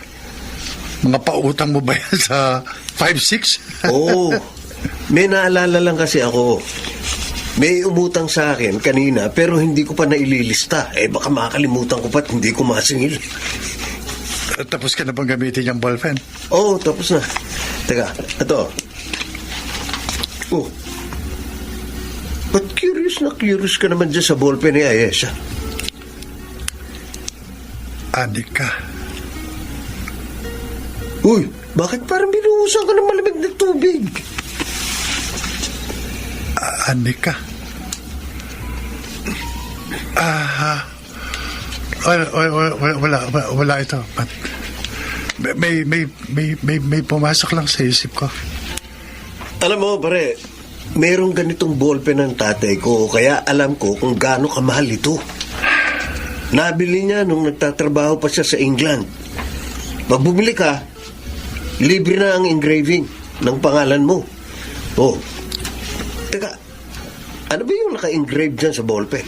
Mga pautang mo ba yan sa 5-6? Oo. May naalala lang kasi ako. May umutang sa akin kanina pero hindi ko pa naililista. Baka makakalimutan ko pa at hindi ko masingil. Tapos ka na bang gamitin yung ballpen? Oo, tapos na. Teka, ito. Oh. Ba't curious ka naman dyan sa ballpen ni Ayesha? Anika. Uy, bakit parang binuhusan ka ng malamig na tubig? Anika. Wala ito. But may pumasok lang sa isip ko. Alam mo, pare, merong ganitong ballpen ng tatay ko, kaya alam ko kung gaano kamahal ito. Nabili niya nung nagtatrabaho pa siya sa England. Pag bumili ka, libre na ang engraving ng pangalan mo. Oh, teka, ano ba yung naka-engrave dyan sa ballpen?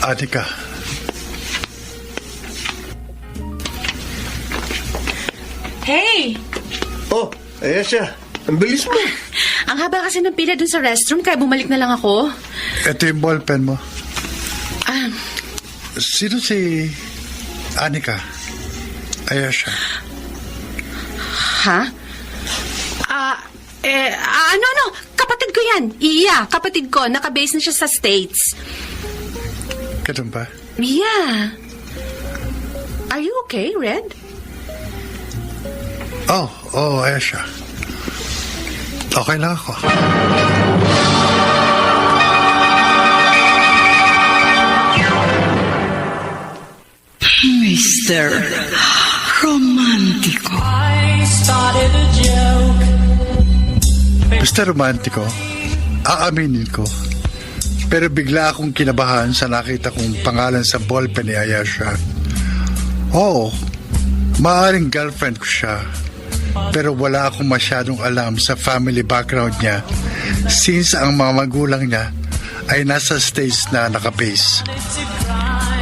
Anika. Hey! Oh, ayan siya. Ang bilis mo. Ang haba kasi ng pila dun sa restroom, kaya bumalik na lang ako. Ito yung ballpen mo. Ah, Sino si Anika? Ayesha. ha? Ano? Kapatid ko yan. Iya, kapatid ko. Nakabase na siya sa States. Ganun ba? Yeah. Are you okay, Red? Oh, Ayesha. Okay lang ako. Mr. Romántico. I started a joke. Mr. Romántico, aaminin ko. Pero bigla akong kinabahan sa nakita kong pangalan sa ballpen ni Ayesha. Oo, maaaring girlfriend ko siya. Pero wala akong masyadong alam sa family background niya since ang mga magulang niya ay nasa States na nakabase.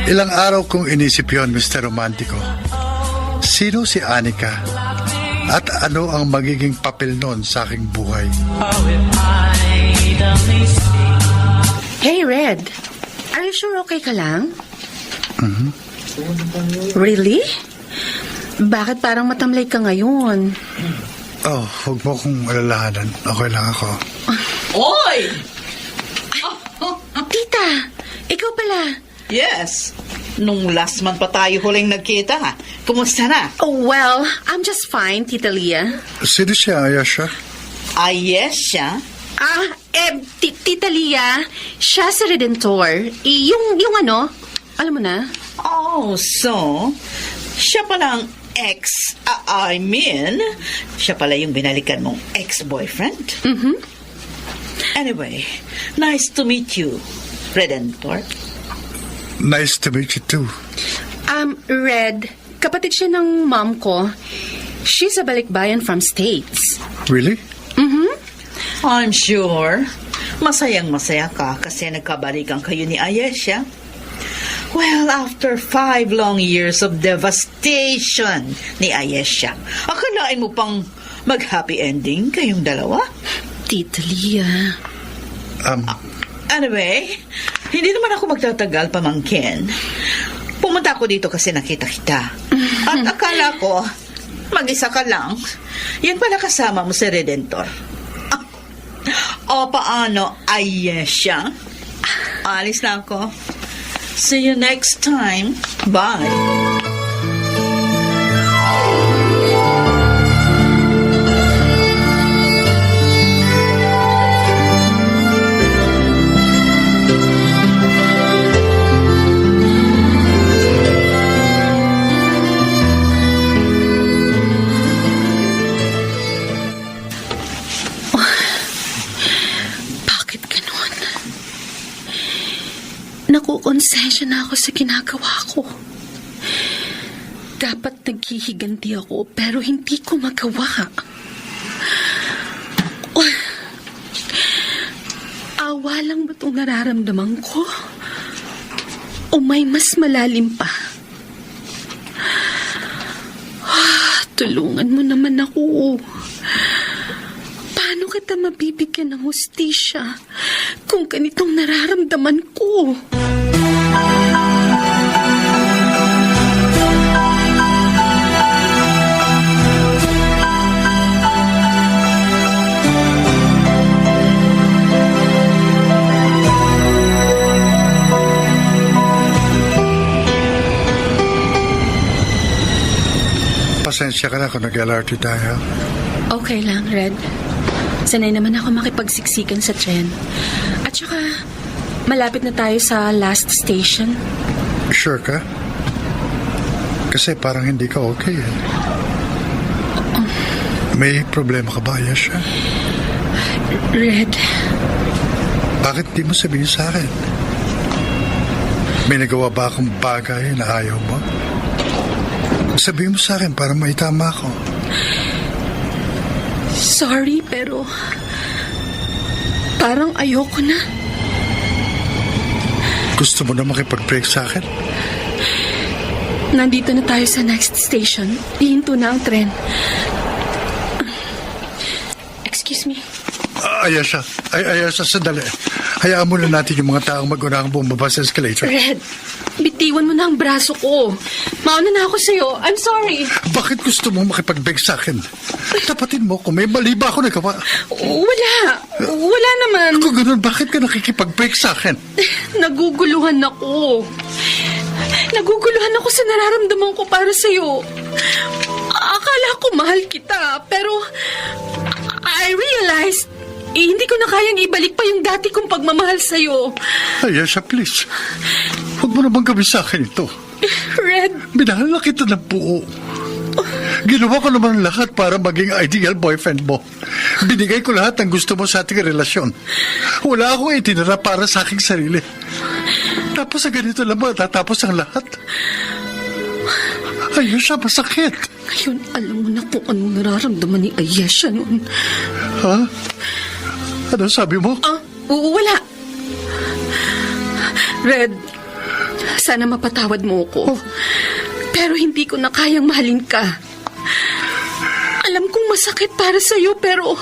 Ilang araw kong inisip yon, Mr. Romantico. Sino si Anika? At ano ang magiging papel nun sa aking buhay? Hey, Red. Are you sure okay ka lang? Really? Bakit parang matamlay ka ngayon? Oh, huwag mo kong alalahanan. Okay lang ako. Oy! Tita, ikaw pala. Yes. Nung last month pa tayo huling nagkita, ha? Kumusta na? Oh, well, I'm just fine, Tita Leah. Sino siya, Ayesha? Ayesha? Tita Leah, siya si Redentor. Yung ano, alam mo na? Oh, so, siya palang siya pala yung binalikan mong ex-boyfriend? Mm-hmm. Anyway, nice to meet you, Redentor. Nice to meet you too. Red, kapatid siya ng mom ko. She's a balikbayan from States. Really? Mm-hmm. I'm sure. Masayang-masaya ka kasi nagkabalikan kayo ni Ayesha. Well, after 5 long years of devastation ni Ayesha, akalain mo pang mag-happy ending kayong dalawa? Tita Leah. Anyway, hindi naman ako magtatagal, pamangkin. Pumunta ako dito kasi nakita kita. At akala ko, mag-isa ka lang. Yan pala kasama mo si Redentor. O paano, Ayesha? Alis na ako. See you next time. Bye. Bakit ganun? Nakukonsensya na ako sa ginagawa ko. Dapat naghihiganti ako pero hindi ko magawa. Awa lang ba itong nararamdaman ko? O may mas malalim pa? Tulungan mo naman ako. Paano kita mabibigyan ng hustisya kung ganitong nararamdaman ko? Pasensya ka na kung nag-LRT tayo. Okay lang, Red. Sanay naman ako makipagsiksikan sa tren. At saka, malapit na tayo sa last station. Sure ka? Kasi parang hindi ka okay eh. May problema ka ba, Ayesha? Red, Bakit di mo sabihin sa akin? May nagawa ba akong bagay na ayaw mo? Sabihin mo sa akin para maitama ko. sorry pero parang ayoko na. Gusto mo na makipag-break sa akin? Nandito na tayo sa next station. Hihinto na ang tren. Excuse me. Ayesha, sandali. Hayaan mo na natin yung mga taong mag-unang bumaba sa escalator. Red, bitiwan mo na ang braso ko. Mauna na ako sa'yo. I'm sorry. Bakit gusto mo makipag-break sa akin? Tapatin mo kung may mali ba ako nagawa. Wala. Wala naman. Kung ganun, bakit ka nakikipag-break sa akin? Naguguluhan ako. Naguguluhan ako sa nararamdaman ko para sa'yo. Akala ko mahal kita, pero I realized hindi ko na kayang ibalik pa yung dati kong pagmamahal sa'yo. Ayesha, please. Huwag mo naman gawin sa akin ito. Red. Minahal na kita ng buo. Ginawa ko naman lahat para maging ideal boyfriend mo. Binigay ko lahat ng gusto mo sa ating relasyon. Wala akong itinara para sa aking sarili. Tapos sa ganito lang matatapos ang lahat. Ayesha, masakit. Ngayon, alam mo na kung anong nararamdaman ni Ayesha noon. Ha? Ano sabi mo? Wala. Red, sana mapatawad mo ko. Pero hindi ko na kayang mahalin ka. Alam kong masakit para sa'yo, pero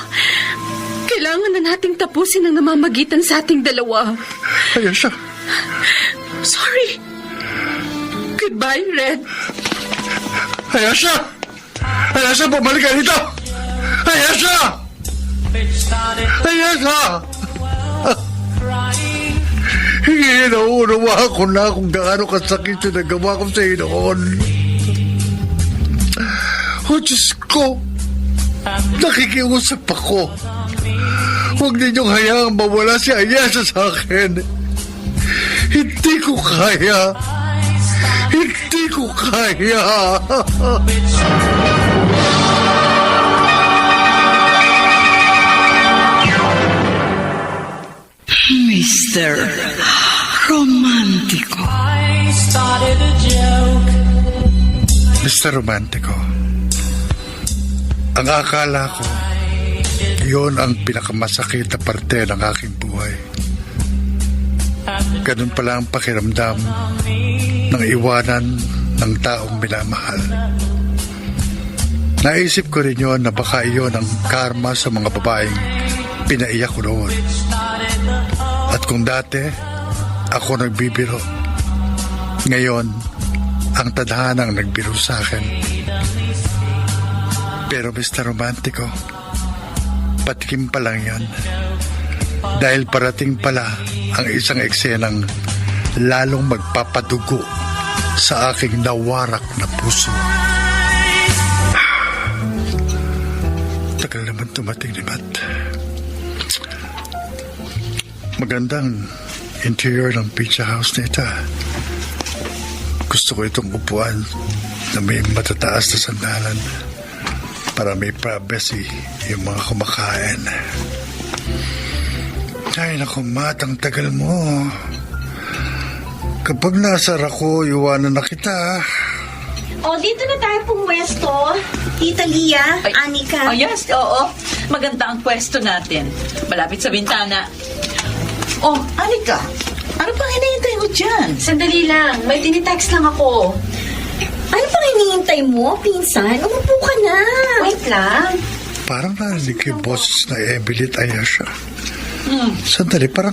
kailangan na nating tapusin ang namamagitan sa ating dalawa. Ayesha. Sorry. Goodbye, Red. Ayesha! Ayesha, bumalik ka dito! Ayesha! Ayesha! Hindi nauunawa ko na kung gaano kasakit yung nagawa ko sa iyo noon. O Diyos ko, nakikiusap ako. Huwag ninyong hayaang mawala si Ayesha sa akin. Hindi ko kaya. Hindi ko kaya. Mr. Romantico. I started a joke. Mr. Romantico, ang akala ko, yun ang pinakamasakit na parte ng aking buhay. Ganun pala ang pakiramdam ng iwanan ng taong minamahal. Naisip ko rin yun na baka iyon ang karma sa mga babaeng pinaiyak ko noon. At kung dati ako nagbibiro, ngayon ang tadhanang nagbiro sa akin. Pero Mr. Romantico, patikim pa lang yan. Dahil parating pala ang isang eksenang lalong magpapadugo sa aking nawarak na puso. Tagal naman tumating ni Matt. Magandang interior ng pizza house na ito. Gusto ko itong upuan na may matataas na sandalan para may privacy yung mga kumakain. Ay, naku, Matt, ang tagal mo. Kapag nasar ako, iwanan na kita. O, dito na tayo pumwesto. Tita Lia, Anika. Oh, yes, oo. Maganda ang pwesto natin. Malapit sa bintana. Oh, Anika, ano pang hinihintay mo dyan? Sandali lang, may tinitext lang ako. Ano pang hinihintay mo, pinsan? Umupo ka na. Wait lang. Parang narinig yung boses na Emily at Ayesha. Sandali, parang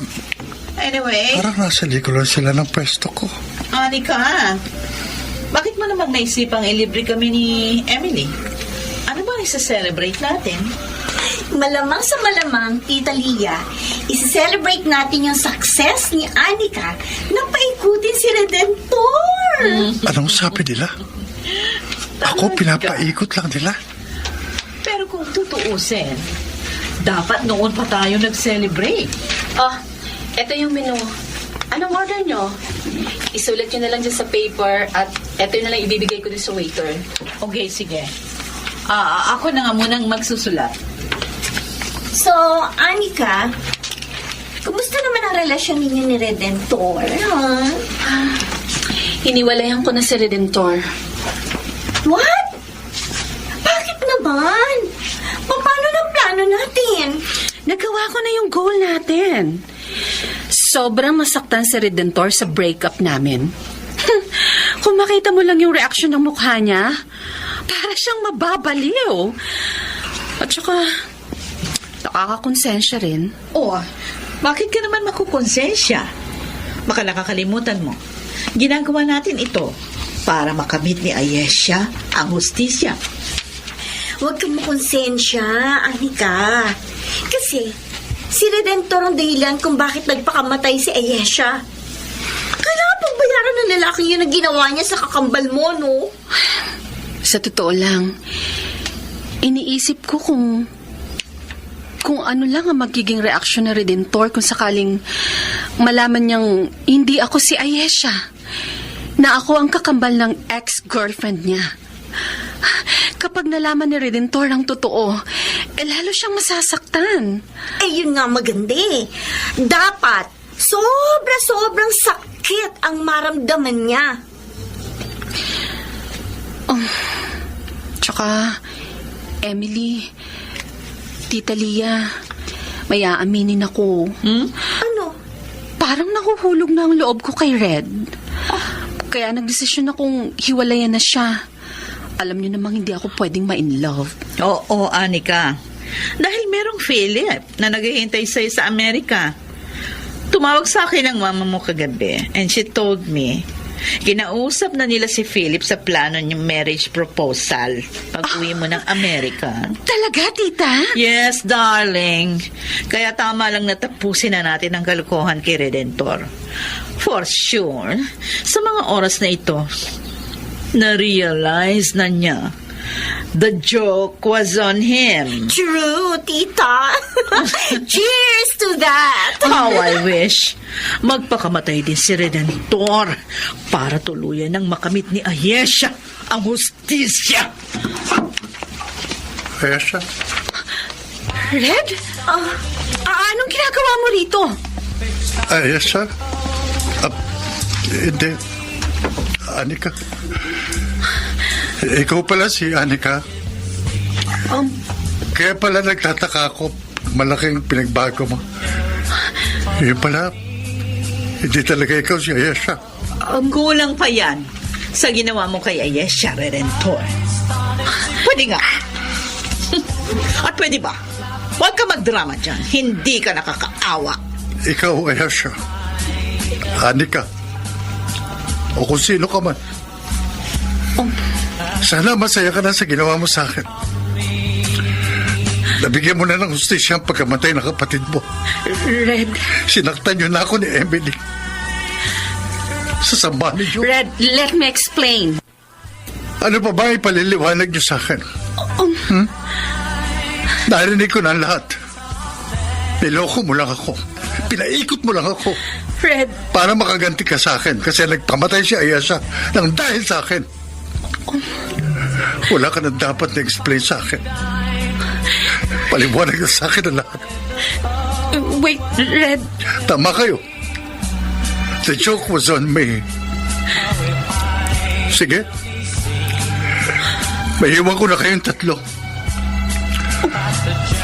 Anyway, nasa liko lang sila ng pwesto ko. Anika, bakit mo namang naisipang ilibre kami ni Emily? Ano ba isa-celebrate natin? Malamang sa malamang, Tita Lia, isi-celebrate natin yung success ni Anika na paikutin si Redentor. Anong sabi nila? Ako, pinapaikot lang nila. Pero kung tutuusin, dapat noon pa tayo nag-celebrate. Oh, eto yung menu. Anong order nyo? Isulat nyo na lang dyan sa paper at eto na lang ibibigay ko din sa waiter. Okay, sige. Ako na nga munang magsusulat. So, Anika, kumusta naman ang relasyon ninyo ni Redentor? Hiniwalayan ko na si Redentor. What? Bakit naman? Paano na plano natin? Nagawa ko na yung goal natin. Sobrang masaktan si Redentor sa breakup namin. Kung makita mo lang yung reaksyon ng mukha niya, para siyang mababaliw. At saka, nakakakonsensya rin. Oh, bakit ka naman makukonsensya? Baka nakakalimutan mo. Ginagawa natin ito para makamit ni Ayesha ang hustisya. Huwag kang makonsensya, Anika. Kasi, si Redentor ang dahilan kung bakit nagpakamatay si Ayesha. Kailangan pagbayaran ng lalaki yun na ginawa niya sa kakambal mo, no? Sa totoo lang, iniisip ko kung ano lang ang magiging reaksyon ng Redentor kung sakaling malaman niyang hindi ako si Ayesha, na ako ang kakambal ng ex-girlfriend niya. Kapag nalaman ni Redentor ang totoo, lalo siyang masasaktan. Yun nga maganda eh. Dapat, sobrang sakit ang maramdaman niya. Tsaka, Emily, Tita Lia, may aaminin ako. Ano? Parang nahuhulog na ang loob ko kay Red. Kaya nagdesisyon akong hiwalayan na siya. Alam niyo namang hindi ako pwedeng ma-in love. Oo, Anika. Dahil merong Philip na naghihintay sa'yo sa Amerika. Tumawag sa akin ang mama mo kagabi and she told me, kinausap na nila si Philip sa plano niyong marriage proposal pag-uwi mo ng Amerika. Talaga, tita? Yes, darling. Kaya tama lang natapusin na natin ang kalokohan kay Redentor. For sure, sa mga oras na ito, na-realize na niya the joke was on him. True, tita. Cheers to that. How I wish magpakamatay din si Redentor para tuluyan ng makamit ni Ayesha ang hustisya. Ayesha? Red? Anong ginagawa mo rito? Ayesha? Hindi. Anika. Ikaw pala si Anika. Kaya pala nagtataka ako, malaking pinagbago mo. Yun pala, hindi talaga ikaw si Ayesha. Kulang pa yan sa ginawa mo kay Ayesha, Redentor. Pwede nga. At pwede ba? Huwag ka magdrama dyan. Hindi ka nakakaawa. Ikaw, Ayesha. Anika. O kung sino ka man. Sana masaya ka na sa ginawa mo sa akin. Nabigyan mo na ng hustisya ang pagkamatay ng kapatid mo. Red, Sinaktan niyo na ako ni Emily. Sa sambahan niyo. Red, let me explain. Ano pa ba ipaliliwanag niyo sa akin? Narinig ko na ang lahat. Niloko mo lang ako. Pinaikot mo lang ako. Red, Para makaganti ka sa akin kasi nagpamatay si Ayesha nang dahil sa akin. Wala ka na dapat na-explain sa akin. Paliwanag na sa akin ang lahat. wait, Red. Tama kayo. The joke was on me. Sige. Maiwan ko na kayong tatlo.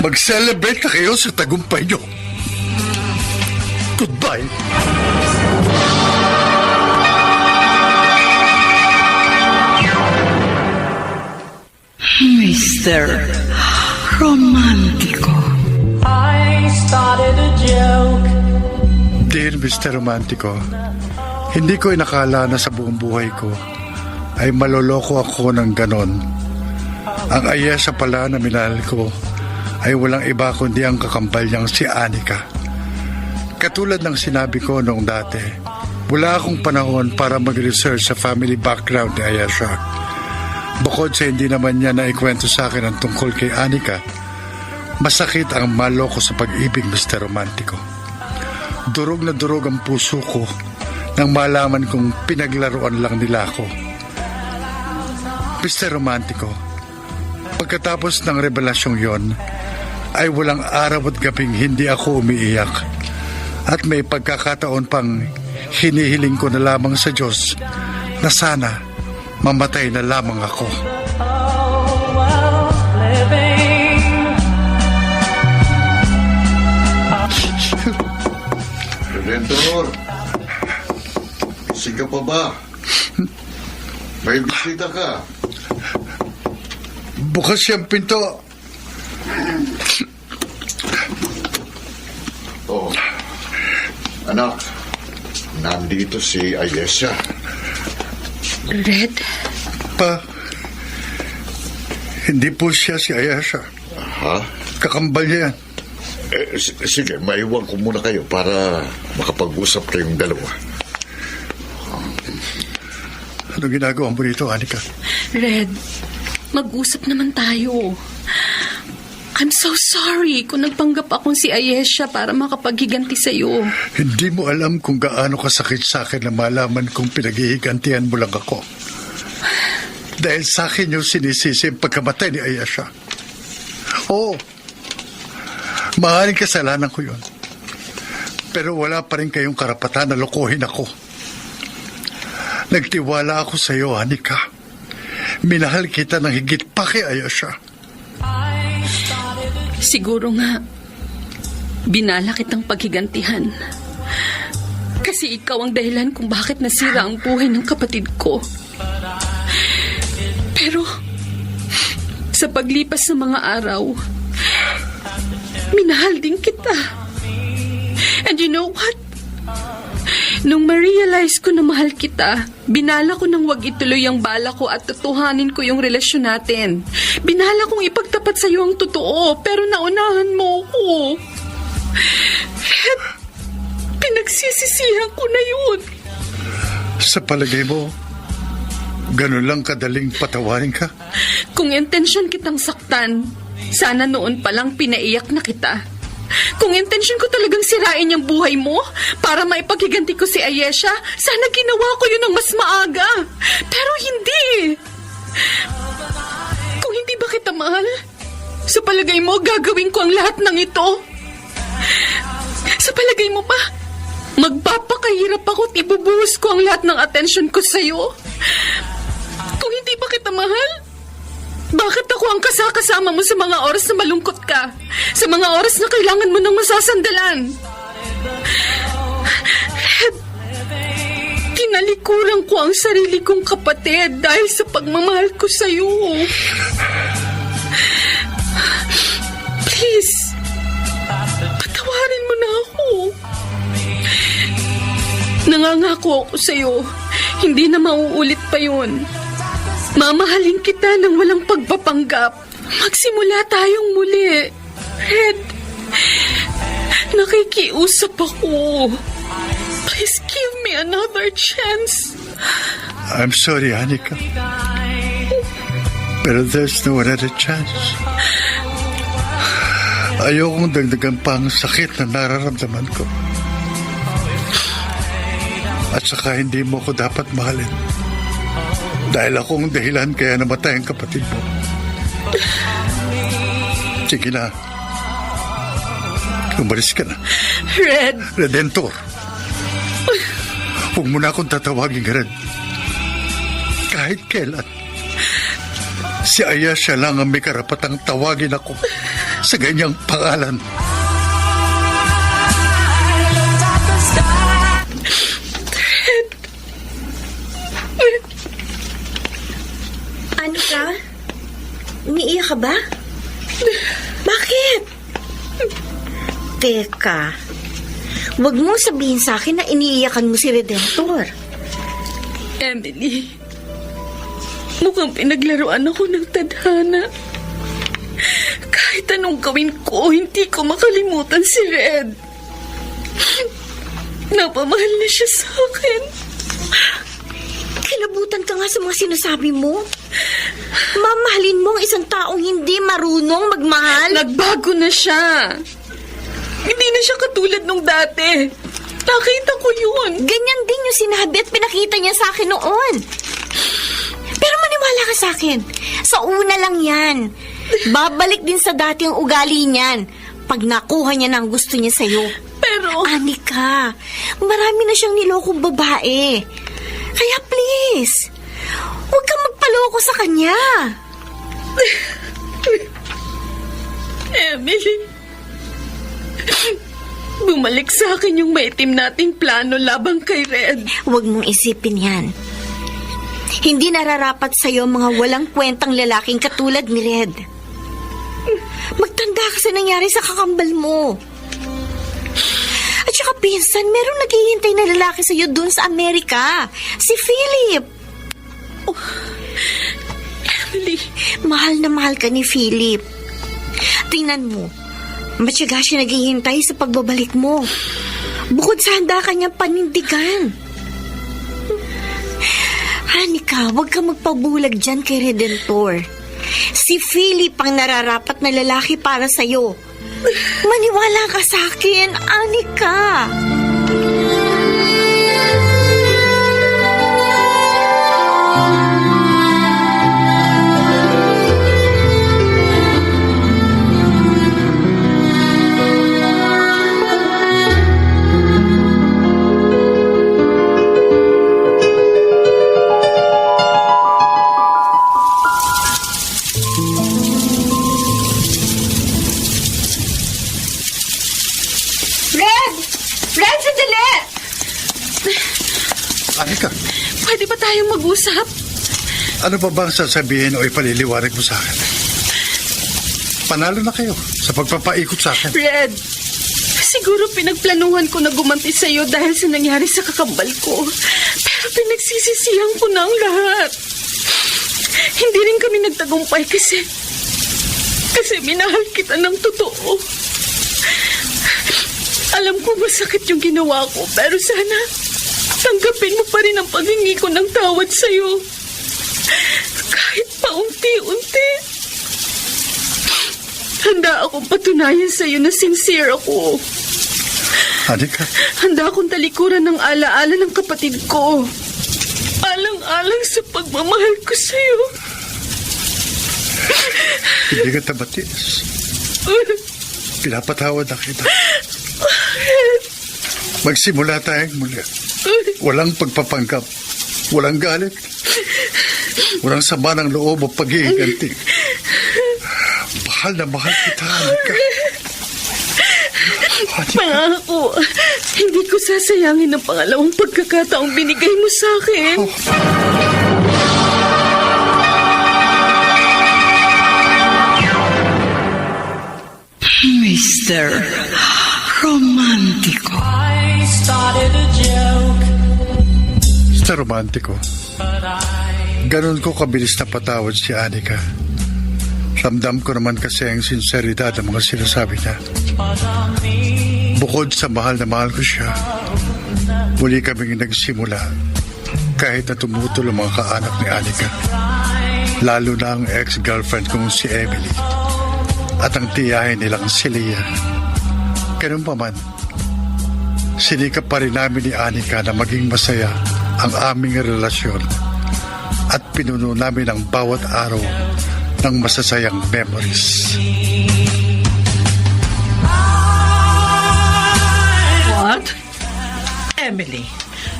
Mag-celebrate na kayo sa tagumpay nyo. Goodbye. Mr. Romantico. I started a joke. Dear Mr. Romantico, hindi ko inakala na sa buong buhay ko ay maloloko ako ng ganon. Ang Ayesha pala na minahal ko ay walang iba kundi ang kakambal niyang si Anika. Katulad ng sinabi ko noong dati, wala akong panahon para mag-research sa family background ni Ayesha. Bukod sa hindi naman niya naikwento sa akin ang tungkol kay Anika, masakit ang maloko sa pag-ibig, Mr. Romantico. Durog na durog ang puso ko nang malaman kong pinaglaruan lang nila ako. Mr. Romantico, pagkatapos ng revelasyong yon, ay walang araw at gabing hindi ako umiiyak. At may pagkakataon pang hinihiling ko na lamang sa Diyos na sana mamatay na lamang ako. Redentor, gising ka pa ba? May bisita ka. Bukas siyang pinto. Oh, anak, nandito si Ayesha. Red, Pa, hindi po siya si Ayesha. Ha? Kakambal niya yan. Sige, maiwan ko muna kayo para makapag-usap kayong dalawa. Ano ginagawa mo rito, Anika? Red, mag-usap naman tayo. I'm so sorry kung nagpanggap akong si Ayesha para makapaghiganti sa'yo. Hindi mo alam kung gaano kasakit sa akin na malaman kung pinaghihigantihan mo lang ako. Dahil sa akin yung sinisisi ang pagkamatay ni Ayesha. Oo. Maaaring kasalanan ko yun. Pero wala pa rin kayong karapatan na lokohin ako. Nagtiwala ako sa iyo, Anika. Minahal kita ng higit pa kay Ayesha. Siguro nga, binala kitang paghigantihan. Kasi ikaw ang dahilan kung bakit nasira ang buhay ng kapatid ko. Pero, sa paglipas ng mga araw, minahal din kita. And you know what? Nung ma-realize ko na mahal kita, binala ko nang wag ituloy ang bala ko at tutuhanin ko yung relasyon natin. Binala kong ipagtapat sa iyo ang totoo, pero naunahan mo ko. At pinagsisisihan ko na yun. Sa palagay mo, ganun lang kadaling patawarin ka? Kung intensyon kitang saktan, sana noon palang pinaiyak na kita. Kung intensyon ko talagang sirain yung buhay mo para maipaghiganti ko si Ayesha, sana ginawa ko yun ng mas maaga. Pero hindi. Kung hindi ba kita mahal, sa palagay mo gagawin ko ang lahat ng ito? Sa palagay mo ba, magpapakahirap ako at ibubuhos ko ang lahat ng atensyon ko sa'yo? Kung hindi ba kita mahal, bakit ako ang kasama mo sa mga oras na malungkot ka? Sa mga oras na kailangan mo ng masasandalan? Red, tinalikuran ko ang sarili kong kapatid dahil sa pagmamahal ko sa'yo. Please, patawarin mo na ako. Nangangako ako sa'yo, hindi na mauulit pa yun. Mamahalin kita ng walang pagpapanggap. Magsimula tayong muli. Red, nakikiusap ako. Please give me another chance. I'm sorry, Anika. Pero there's no another chance. Ayokong dagdagan pa ang sakit na nararamdaman ko. At saka hindi mo ko dapat mahalin. Dahil akong dahilan kaya namatay ang kapatid mo. Sige na. Umalis ka na. Red, Redentor. Huwag mo na akong tatawagin, Red. Kahit kailan. Si Ayesha lang ang may karapatang tawagin ako sa ganyang pangalan. Ano ka? Umiiyak ka ba? Bakit? Teka, huwag mong sabihin sa akin na iniiyakan mo si Redentor. Emily, mukhang pinaglaruan ako ng tadhana. Kahit anong gawin ko, hindi ko makalimutan si Red. Napamahal na siya sa akin. Kilabutan ka nga sa mga sinasabi mo. Mamahalin mo ang isang taong hindi marunong magmahal. Nagbago na siya. Hindi na siya katulad nung dati. Nakita ko yun. Ganyan din yung sinabi at pinakita niya sa akin noon. Pero maniwala ka sa akin. Sa una lang yan. Babalik din sa dati ang ugali niyan pag nakuha niya ng gusto niya sa'yo. Pero... Anika, marami na siyang nilokong babae. Kaya please, huwag kang magpaloko sa kanya. Emily, bumalik sa akin yung maitim nating plano labang kay Red. Huwag mong isipin yan. Hindi nararapat sa'yo mga walang kwentang lalaking katulad ni Red. Magtanda ka sa nangyari sa kakambal mo. At saka pinsan, merong naghihintay na lalaki sa'yo dun sa Amerika. Si Philip. Oh, Emily, mahal na mahal ka ni Philip. Tingnan mo, matyaga siya naghihintay sa pagbabalik mo. Bukod sa handa ka niyang panindigan. Anika, huwag kang magpabulag dyan kay Redentor. Si Philip ang nararapat na lalaki para sa'yo. Maniwala ka sa akin, Anika. Anika, pwede ba tayong mag-usap? ano pa bang sasabihin o ipaliliwanag mo sa akin? Panalo na kayo sa pagpapaikot sa akin. Red, siguro pinagplanuhan ko na gumanti sa'yo dahil sa nangyari sa kakambal ko. Pero pinagsisisihan ko na ang lahat. Hindi rin kami nagtagumpay kasi minahal kita ng totoo. Alam ko masakit yung ginawa ko, pero sana tanggapin mo pa rin ang paghingi ko ng tawad sa'yo. Kahit paunti-unti. Handa akong patunayan sa'yo na sincere ako. Anika, Handa akong talikuran ng alaala ng kapatid ko. Alang-alang sa pagmamahal ko sa'yo. hindi ka tabatis. Pinapatawad na kita. Magsimula tayong muli. Walang pagpapanggap. Walang galit. Walang sama ng loob o pag-iiganti. Mahal na mahal kita, Anika. Pangako, hindi ko sasayangin ang pangalawang pagkakataong binigay mo sa akin. Mr. Romantico. I started a joke, Sa romantiko, but I Ganon ko kabilis na patawad si Anika. Ramdam ko naman kasi ang sinseridad ng mga sinasabi niya. Bukod sa mahal na mahal ko siya, muli kaming nagsimula kahit na tumutol ang mga kaanak ni Anika. Lalo na ang ex-girlfriend kong si Emily at ang tiyahin nilang si Leah. Ganun pa man, sinikap pa rin namin ni Anika na maging masaya ang aming relasyon at pinuno namin ang bawat araw ng masasayang memories. What? Emily,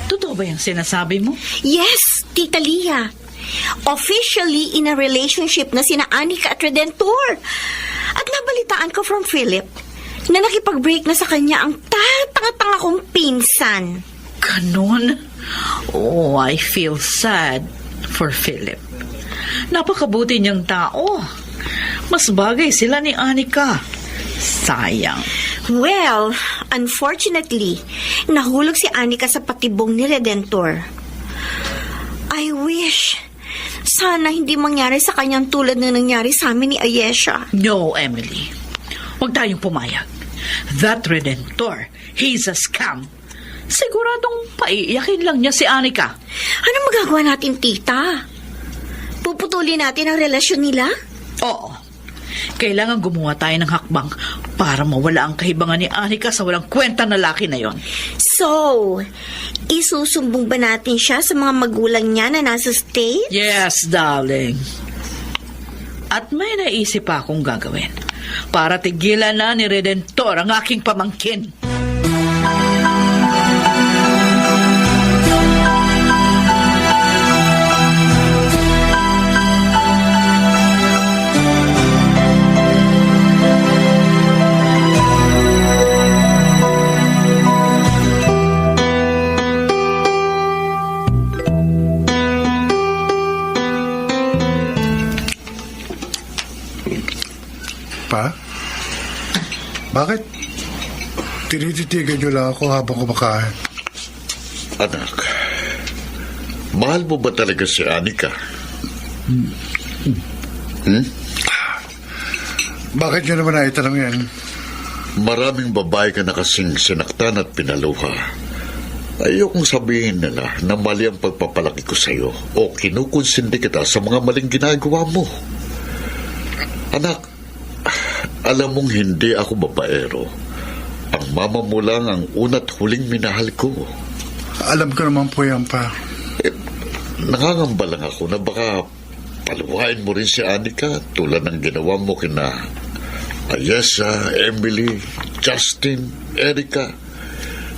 totoo ba yung sinasabi mo? Yes, Tita Leah. Officially in a relationship na sina Anika at Redentor. At nabalitaan ko from Philip na nakipag-break na sa kanya ang tanga-tanga kong pinsan. Ganon? Oh, I feel sad for Philip. Napakabuti niyang tao. Mas bagay sila ni Anika. Sayang. Well, unfortunately, nahulog si Anika sa patibong ni Redentor. I wish sana hindi mangyari sa kanyang tulad na nangyari sa amin ni Ayesha. No, Emily. Huwag tayong pumayag. That Redentor, he's a scam. Siguradong paiiyakin lang niya si Anika. Ano magagawa natin, tita? Puputulin natin ang relasyon nila? Oo. Kailangan gumawa tayo ng hakbang para mawala ang kahibangan ni Anika sa walang kwenta na laki na yon. So, isusumbong ba natin siya sa mga magulang niya na nasa States? Yes, darling. At may naisip pa akong gagawin para tigilan na ni Redentor ang aking pamangkin. Pa? Bakit? Tinititigan niyo lang ako habang kumakain. Anak, mahal mo ba talaga si Anika? Bakit niyo naman naitanong yan? Maraming babae ka na kasing sinaktan at pinaluha. Ayokong sabihin nila na mali ang pagpapalaki ko sa'yo o kinukonsindi kita sa mga maling ginagawa mo. Anak, alam mong hindi ako babaero. Ang mama mo lang ang una't huling minahal ko. Alam ko naman po yan, pa. Nangangamba lang ako na baka paluhain mo rin si Anika tulad ng ginawa mo kina Ayesha, Emily, Justin, Erica,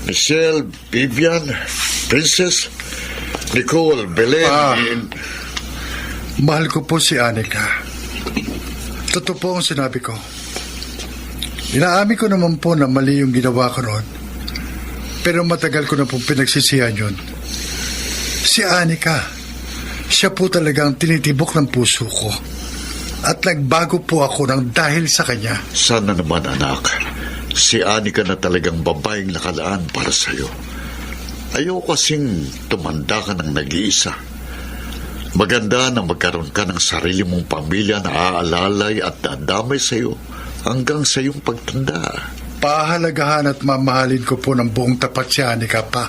Michelle, Vivian, Princess, Nicole, Belen. Mahal ko po si Anika. Totoo po ang sinabi ko. Inaamin ko naman po na mali yung ginawa ko noon. Pero matagal ko na po pinagsisihan yun. Si Anika, siya po talagang tinitibok ng puso ko. At nagbago po ako ng dahil sa kanya. Sana naman, anak, si Anika na talagang babaeng nakalaan para sa'yo. Ayoko kasing tumanda ka ng nag-iisa. Maganda na magkaroon ka ng sarili mong pamilya na aalalay at dadamay sa'yo hanggang sa iyong pagtanda. Pahalagahan at mamahalin ko po ng buong tapat si Anika, pa.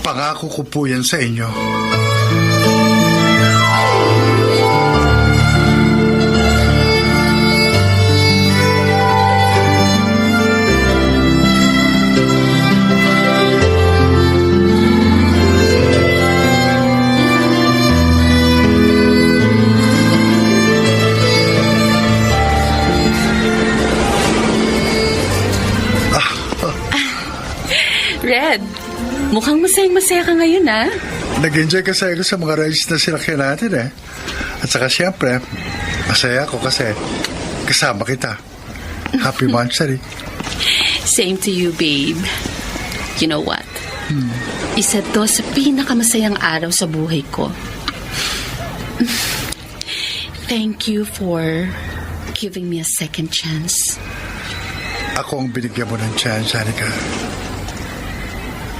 Pangako ko po yan sa inyo. Red, mukhang masayang-masaya ka ngayon, ha? Nag-enjoy kasi ako sa mga rides na sinakyan natin, eh. At saka siyempre, masaya ako kasi kasama kita. Happy Monthsary. Same to you, babe. You know what? Isa to sa pinakamasayang araw sa buhay ko. Thank you for giving me a second chance. Ako ang binigyan mo ng chance, Anika.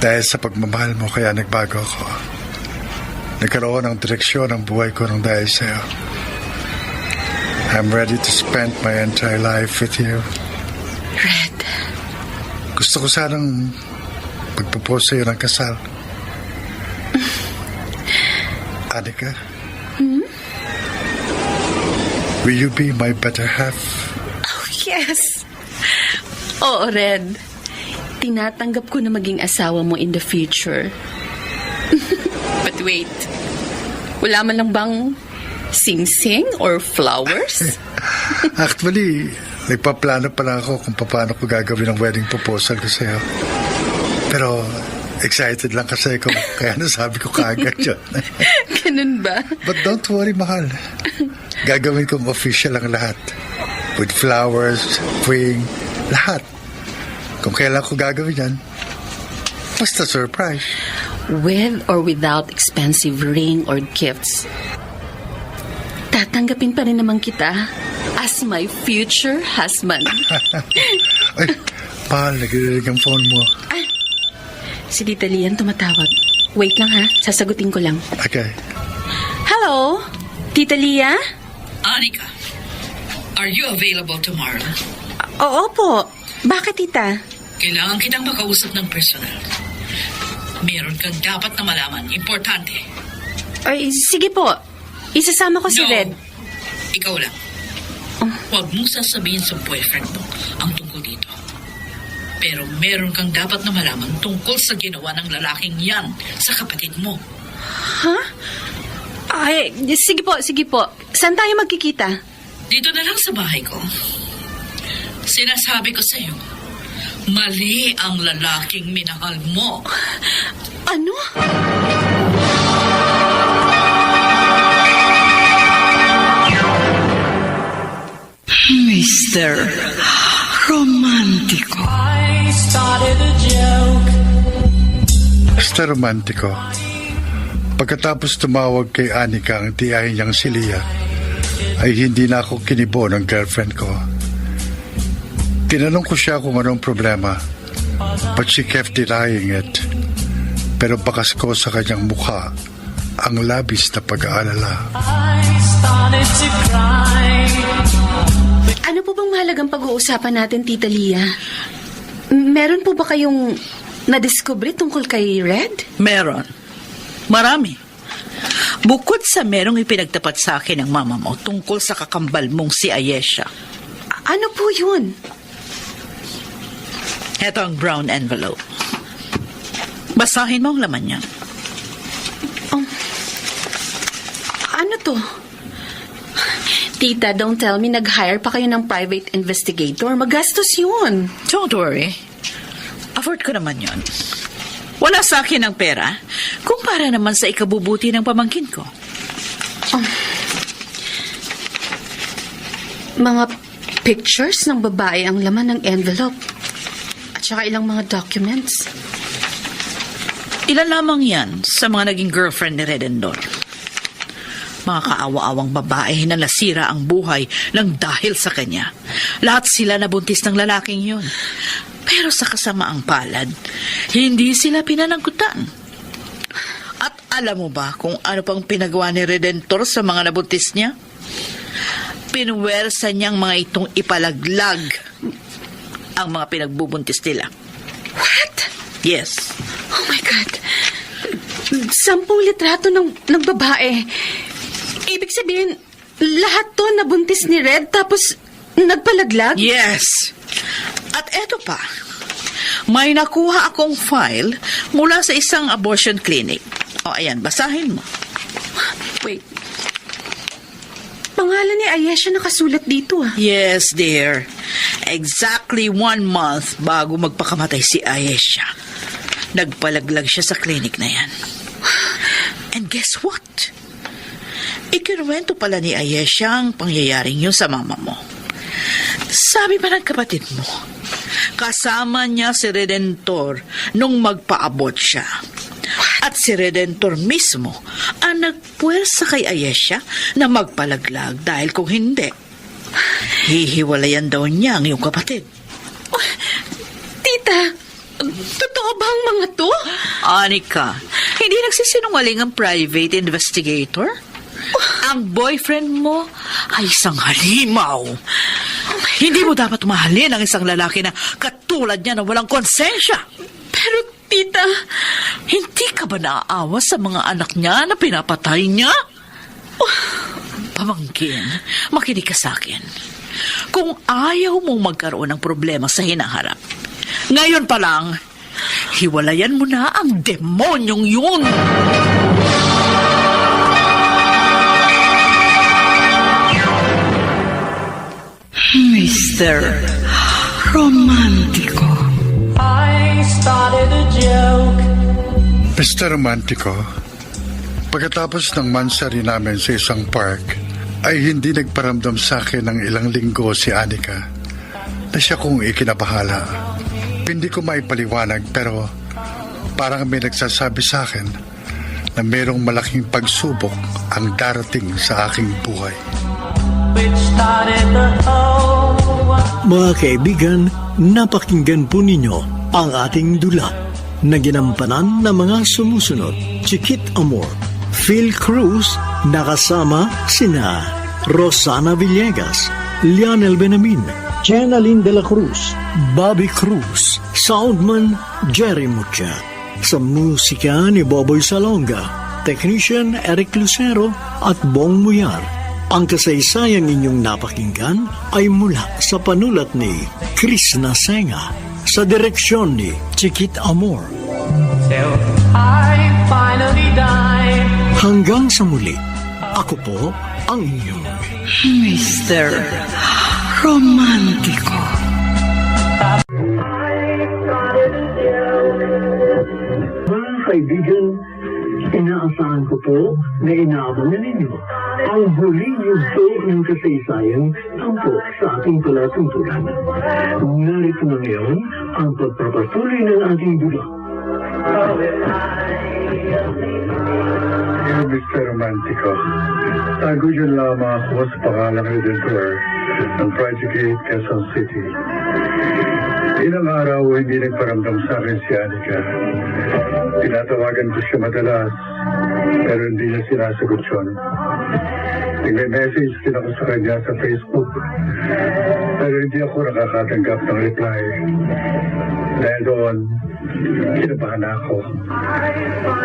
Dahil sa pagmamahal mo, kaya nagbago ako. nagkaroon ng direksyon ang buhay ko ng dahil sa'yo. I'm ready to spend my entire life with you. Red, Gusto ko sanang pagpropose sa'yo ng kasal. Anika? Will you be my better half? yes. Oo, Red. Tinatanggap ko na maging asawa mo in the future. But wait. Wala man lang bang sing-sing or flowers? Actually, nagpaplano pa lang ako kung paano ko gagawin ang wedding proposal ko sa'yo. Pero excited lang kasi ako, kaya nasabi ko kaagad yun. Ganun ba? But don't worry, mahal. Gagawin kong official ang lahat. With flowers, ring, lahat. Kung kailan ko gagawin yan, basta surprise. With or without expensive ring or gifts, tatanggapin pa rin naman kita as my future husband. Ay, mahal, nagririg ang phone mo. Si Tita Lian tumatawag. Wait lang ha, sasagutin ko lang. Okay. Hello? Tita Lia? Anika, are you available tomorrow? Oo po. Bakit, Tita? Kailangan kitang makausap ng personal. Meron kang dapat na malaman. Importante. Ay, sige po. Isasama ko si No. Red. Ikaw lang. Huwag mong sasabihin sa boyfriend mo ang tungkol dito. Pero meron kang dapat na malaman tungkol sa ginawa ng lalaking yan sa kapatid mo. Ay, sige po, sige po. Saan tayo magkikita? Dito na lang sa bahay ko. Sinasabi ko sa'yo, mali ang lalaking minahal mo. Ano? Mr. Romantico. I started a joke. Basta romantiko. Pagkatapos tumawag kay Anika ang tiyahin niyang si Lia, ay hindi na ako kinibo ng girlfriend ko. Tinanong ko siya kung anong problema, but she kept denying it. Pero bakas ko sa kanyang mukha ang labis na pag-aalala. I started to cry. Ano po bang mahalagang pag-uusapan natin, Tita Lia? Meron po ba kayong nadiskubre tungkol kay Red? Meron. Marami. Bukod sa merong ipinagtapat sa akin ng mama mo tungkol sa kakambal mong si Ayesha. Ano po yun? Ito ang brown envelope. Basahin mo ang laman niya. Ano to? Tita, don't tell me nag-hire pa kayo ng private investigator. Magastos yun. Don't worry. Afford ko naman yon. Wala sa akin ang pera kung para naman sa ikabubuti ng pamangkin ko. Mga pictures ng babae ang laman ng envelope. At saka ilang mga documents. Ilan lamang yan sa mga naging girlfriend ni Redendor. Mga kaawa-awang babae na nasira ang buhay ng dahil sa kanya. Lahat sila nabuntis ng lalaking yun. Pero sa kasamaang palad, hindi sila pinanagutan. At alam mo ba kung ano pang pinagawa ni Redentor sa mga nabuntis niya? Pinuwersa niyang mga itong ipalaglag ang mga pinagbubuntis nila. What? Yes. Oh my God. 10 litrato ng babae. Ibig sabihin, lahat to nabuntis ni Red tapos nagpalaglag? Yes. At eto pa, may nakuha akong file mula sa isang abortion clinic. O ayan, basahin mo. Wait. Pangalan ni Ayesha nakasulat dito ah. Yes, dear. Exactly 1 month bago magpakamatay si Ayesha. Nagpalaglag siya sa clinic na yan. And guess what? Ikinuwento pala ni Ayesha ang pangyayaring yun sa mama mo. Sabi pa ng kapatid mo, kasama niya si Redentor nung magpaabot siya. At si Redentor mismo ang nagpuwersa kay Ayesha na magpalaglag dahil kung hindi, hihiwalayan daw niya ang iyong kapatid. Tita, totoo ba ang mga to? Anika, Hindi nagsisinungaling ang private investigator? Ang boyfriend mo ay isang halimaw. Hindi mo dapat mahalin ang isang lalaki na katulad niya na walang konsensya. Pero, tita, Hindi ka ba naaawa sa mga anak niya na pinapatay niya? Pamangkin, makinig ka sa akin. Kung ayaw mong magkaroon ng problema sa hinaharap, ngayon pa lang, hiwalayan mo na ang demonyong yun. Mr. Romantico. I started a joke. Mr. Romantico, pagkatapos ng mansari namin sa isang park, ay hindi nagparamdam sa akin ng ilang linggo si Anika na siya kong ikinabahala. Hindi ko maipaliwanag pero parang may nagsasabi sa akin na mayroong malaking pagsubok ang darating sa aking buhay. Which started the whole world. Mga kaibigan, napakinggan po ninyo ang ating dula na ginampanan ng mga sumusunod. Chiquit Amor, Phil Cruz, nakasama sina Rosana Villegas, Lionel Benamin, Jenaline de la Cruz, Bobby Cruz, Soundman Jerry Mucha. Sa musika ni Boboy Salonga, Technician Eric Lucero at Bong Muyar. Ang kasaysayang inyong napakinggan ay mula sa panulat ni Chris Nasenga sa direksyon ni Chiquit Amor. Till I finally died. Hanggang sa muli, ako po ang inyong Mr. Romantico. Mga kaibigan, inaasahan ko po na inaabangan ninyo ang huling yugto ng kasaysayan tampo sa ating palatuntunan. Narito na ngayon ang pagpapatuloy ng ating dula. Mr. Romantico, tago dyan lamang ako sa pangalang Redentor ng Project 8 Quezon City. Ilang araw hindi nagparamdam sa akin si Anika. Tinatawagan ko siya madalas, pero hindi niya sinasagot yun. Nagme-message din ako sa kanya sa Facebook, pero hindi ako nakakatanggap ng reply. Dahil doon, kinabahan ako.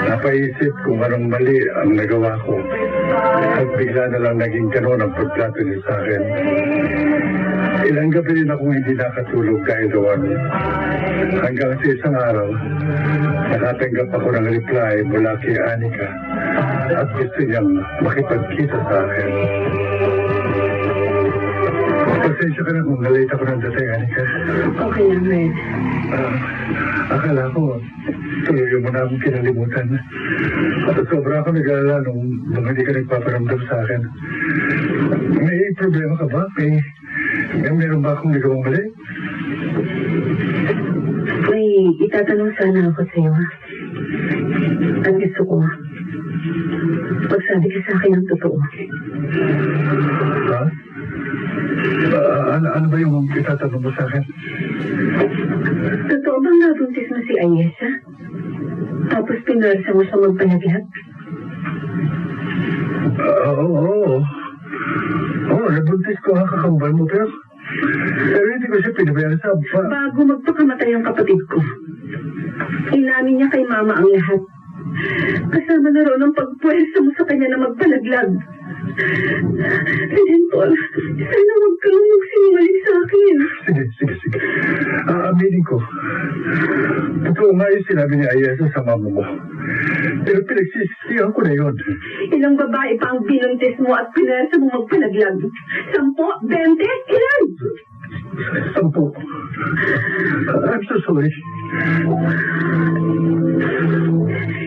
Napaisip kung anong mali ang nagawa ko. At bigla na lang naging ganun ang pagplato niya sa akin. Ilang gabi rin akong hindi nakatulog dahil doon. Hanggang sa isang araw, nakatanggap ako ng reply mula kay Anika at gusto niyang makipagkita sa akin. Pasensya ka na kung nalate ako ng dating, Anika. okay lang, Red. Akala ko, tuloy mo na akong kinalimutan. At sobra ako nag-alala nung hindi ka nagpaparamdam sa akin. May problema ka ba? Meron ba akong nagawang mali? May itatanong sana ako sa'yo. Ang gusto ko, pagsabi ka sa akin ng totoo. Ha? Ano ba yung itatanong mo sa akin? Totoo bang nabuntis mo si Ayesa? Tapos pinarsa mo sa magpanaglag? Oo. Oo, nabuntis ko ang kakambal mo, pero hindi ko siya pinabayaan sa Bago magpakamatay ang kapatid ko, inamin niya kay Mama ang lahat. Kasama na roon ang pagpuwersa mo sa kanya na magpalaglag. Redentor, sana huwag kang magsinungaling sa akin. Sige. Aminin ko. Totoo nga yung sinabi ni Ayesa sa mama mo. Pero pinagsisisihan ko na yun. Ilang babae pa ang binuntis mo at pinarsa mo magpalaglag? 10? 20? Ilan? 10. I'm so sorry.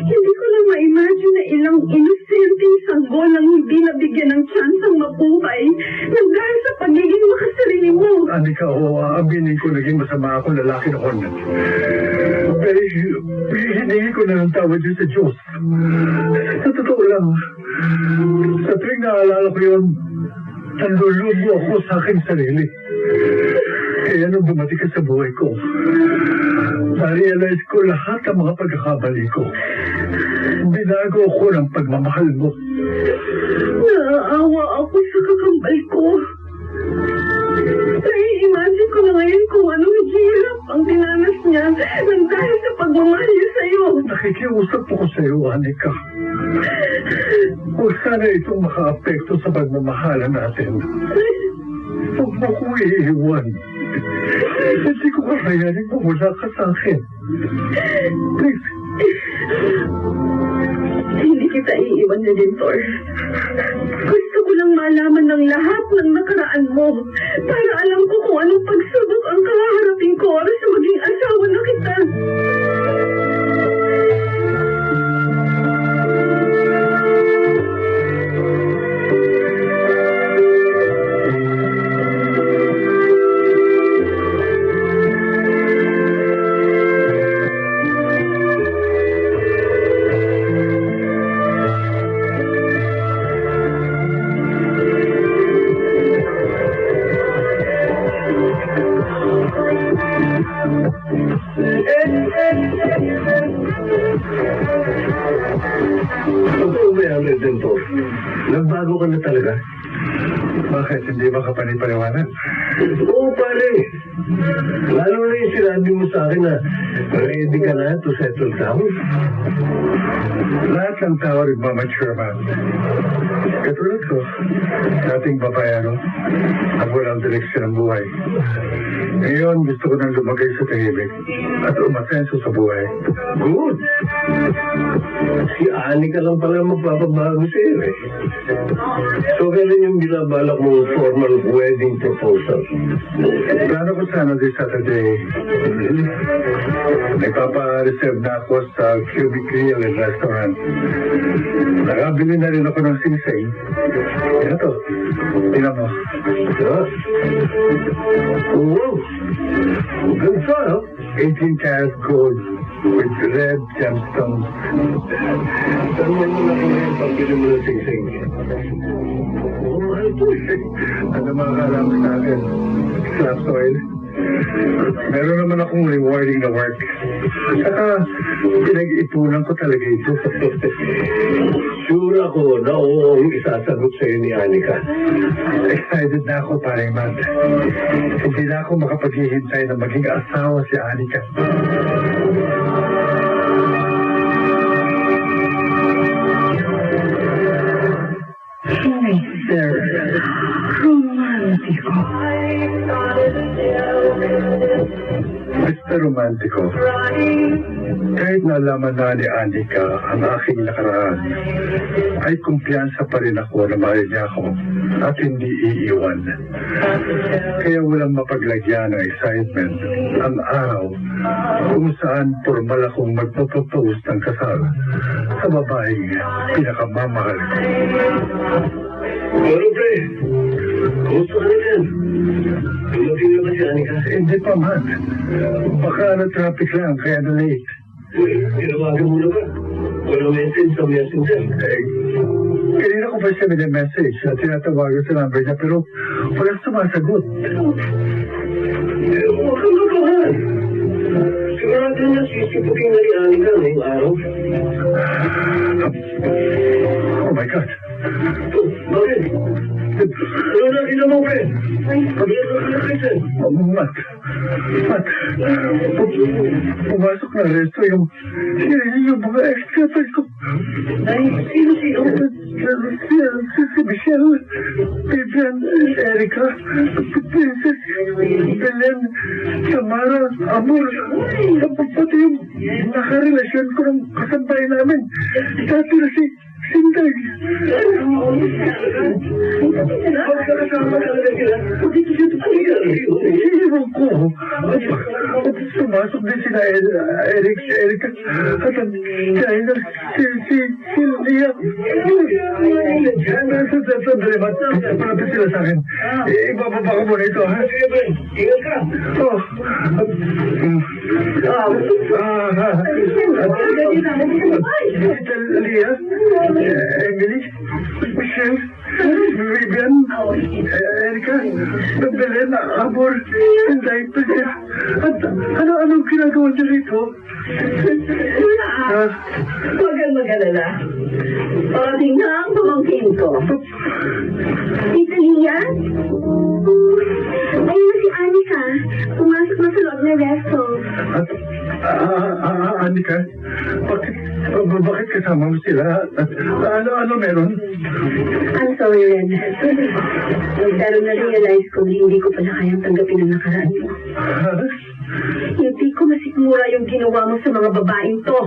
Hindi ko lang ma-imagine na ilang inosenteng sanggol ang hindi nabigyan ng tsansang mabuhay nang dahil sa pagiging makasarili mo. Anika, aminin ko naging masama ako lalaki noon. Pero hiningi ko na ng tawad yun sa Diyos. Sa totoo lang, sa tuwing naalala ko yun, nalulubo ako sa aking sarili. Kaya nung dumating ka sa buhay ko, na-realize ko lahat ang mga pagkakamali ko. Binago ko ng pagmamahal mo. Naaawa ako sa kakambal ko. Nai-imagine ko na ngayon kung anong hirap ang dinanas niya nang dahil sa pagmamahal niya sa'yo. Nakikiusap ako sa iyo, Anika. Huwag sana itong makaapekto sa pagmamahalan natin. Huwag mo ko iiwan. Hindi ko kakayanin mawala ka sa akin. Please. Hindi kita iiwan na din, Thor. Gusto ko lang malaman ng lahat ng nakaraan mo para alam ko kung anong pagsubok ang kaharapin ko sa maging asawa na kita. Totoo ba yan, Redentor? Nagbago ka na talaga? Bakit? Hindi ba ka panipaliwanag? Oo, pare. Lalo na yung sinabi mo sa akin na ready ka na to settle down. Lahat ng tao nagmamature, man. Katulad ko, dating babayaro, ang walang direksyon ng buhay. Ngayon, gusto ko nang lumagay sa tahimik at umasenso sa buhay. Good! Si Anika lang pala magpapabago sa iyo eh. So, kailan yung binabalak mong formal wedding proposal? Plano ko sana this Saturday. Nagpapa-reserve na ako sa Cubic Grill and Restaurant. Nakabili na rin ako ng singsing. Yan to. Tingnan mo. Wow! Ganda, no? 18 karat gold with red gemstones. Saan mo muna ko ngayon pagbili mo ng singsing? Oo, mahal po eh. Ano makakala mo sa akin? Slaps oil? Meron naman akong rewarding na work. Saka, pinag-ipunan ko talaga ito. Sure ako na oo ang isasagot sa'yo ni Anika. Excited na ako, paring Matt. Hindi na ako makapaghihintay na maging asawa si Anika. Mr. Romantico. Mr. Romantico, kahit nalaman na ni Anika ang aking nakaraan, ay kumpiyansa pa rin ako na mahal niya ako at hindi iiwan. Kaya walang mapaglagyan ng excitement ang araw kung saan formal akong magpapropose ng kasal sa babaeng pinakamamahal ko. Pero pre, gusto ka na yan. Dumating na ba si Anika? Hindi pa man. Baka na-traffic lang, kaya na-late. Uy, tinawagan mo na ba? Walang message sa messenger. Kanina ko pa siya message at tinatawagan sa number niya pero walang sumasagot. Huwag kang gagawan. Sigurado na sisipukin na ni Anika ngayong araw. Oh my God. Bakit? Ano nakita mo, pre? Pagkita ka na kasi. Matt. Pumasok na resto yung mga ex-girlfriend ko. Ay, sino? Si Michelle, Vivian, Erica, Princess, Belen, Samara, Amor, pati yung nakarelasyon ko ng kasabay namin. Dati na si Sinday. Pagkakasama talaga sila. Dito siya Iwan ko. Sumasok din sila Eric at ang China si Lia. Sandali ba? Malapit sila sa akin. Ibababa ko muna ito, ha? Ingat ka. Lia, Emily, Michelle, Vivian, Erica, Nabili na amor ng diaper. At anong ginagawa niya rito? Huwag kang mag-alala. Parating na ang pamangkin ko. Tita Lia? Ayun na si Anika. Pumasok na sa loob ng resto. Anika, bakit kasama mo sila? Ano meron? I'm sorry, Ren. Pero na-realize ko hindi ko pala kayang tanggapin ang nakaraan mo. Hindi ko masikmura yung ginawa mo sa mga babaeng to.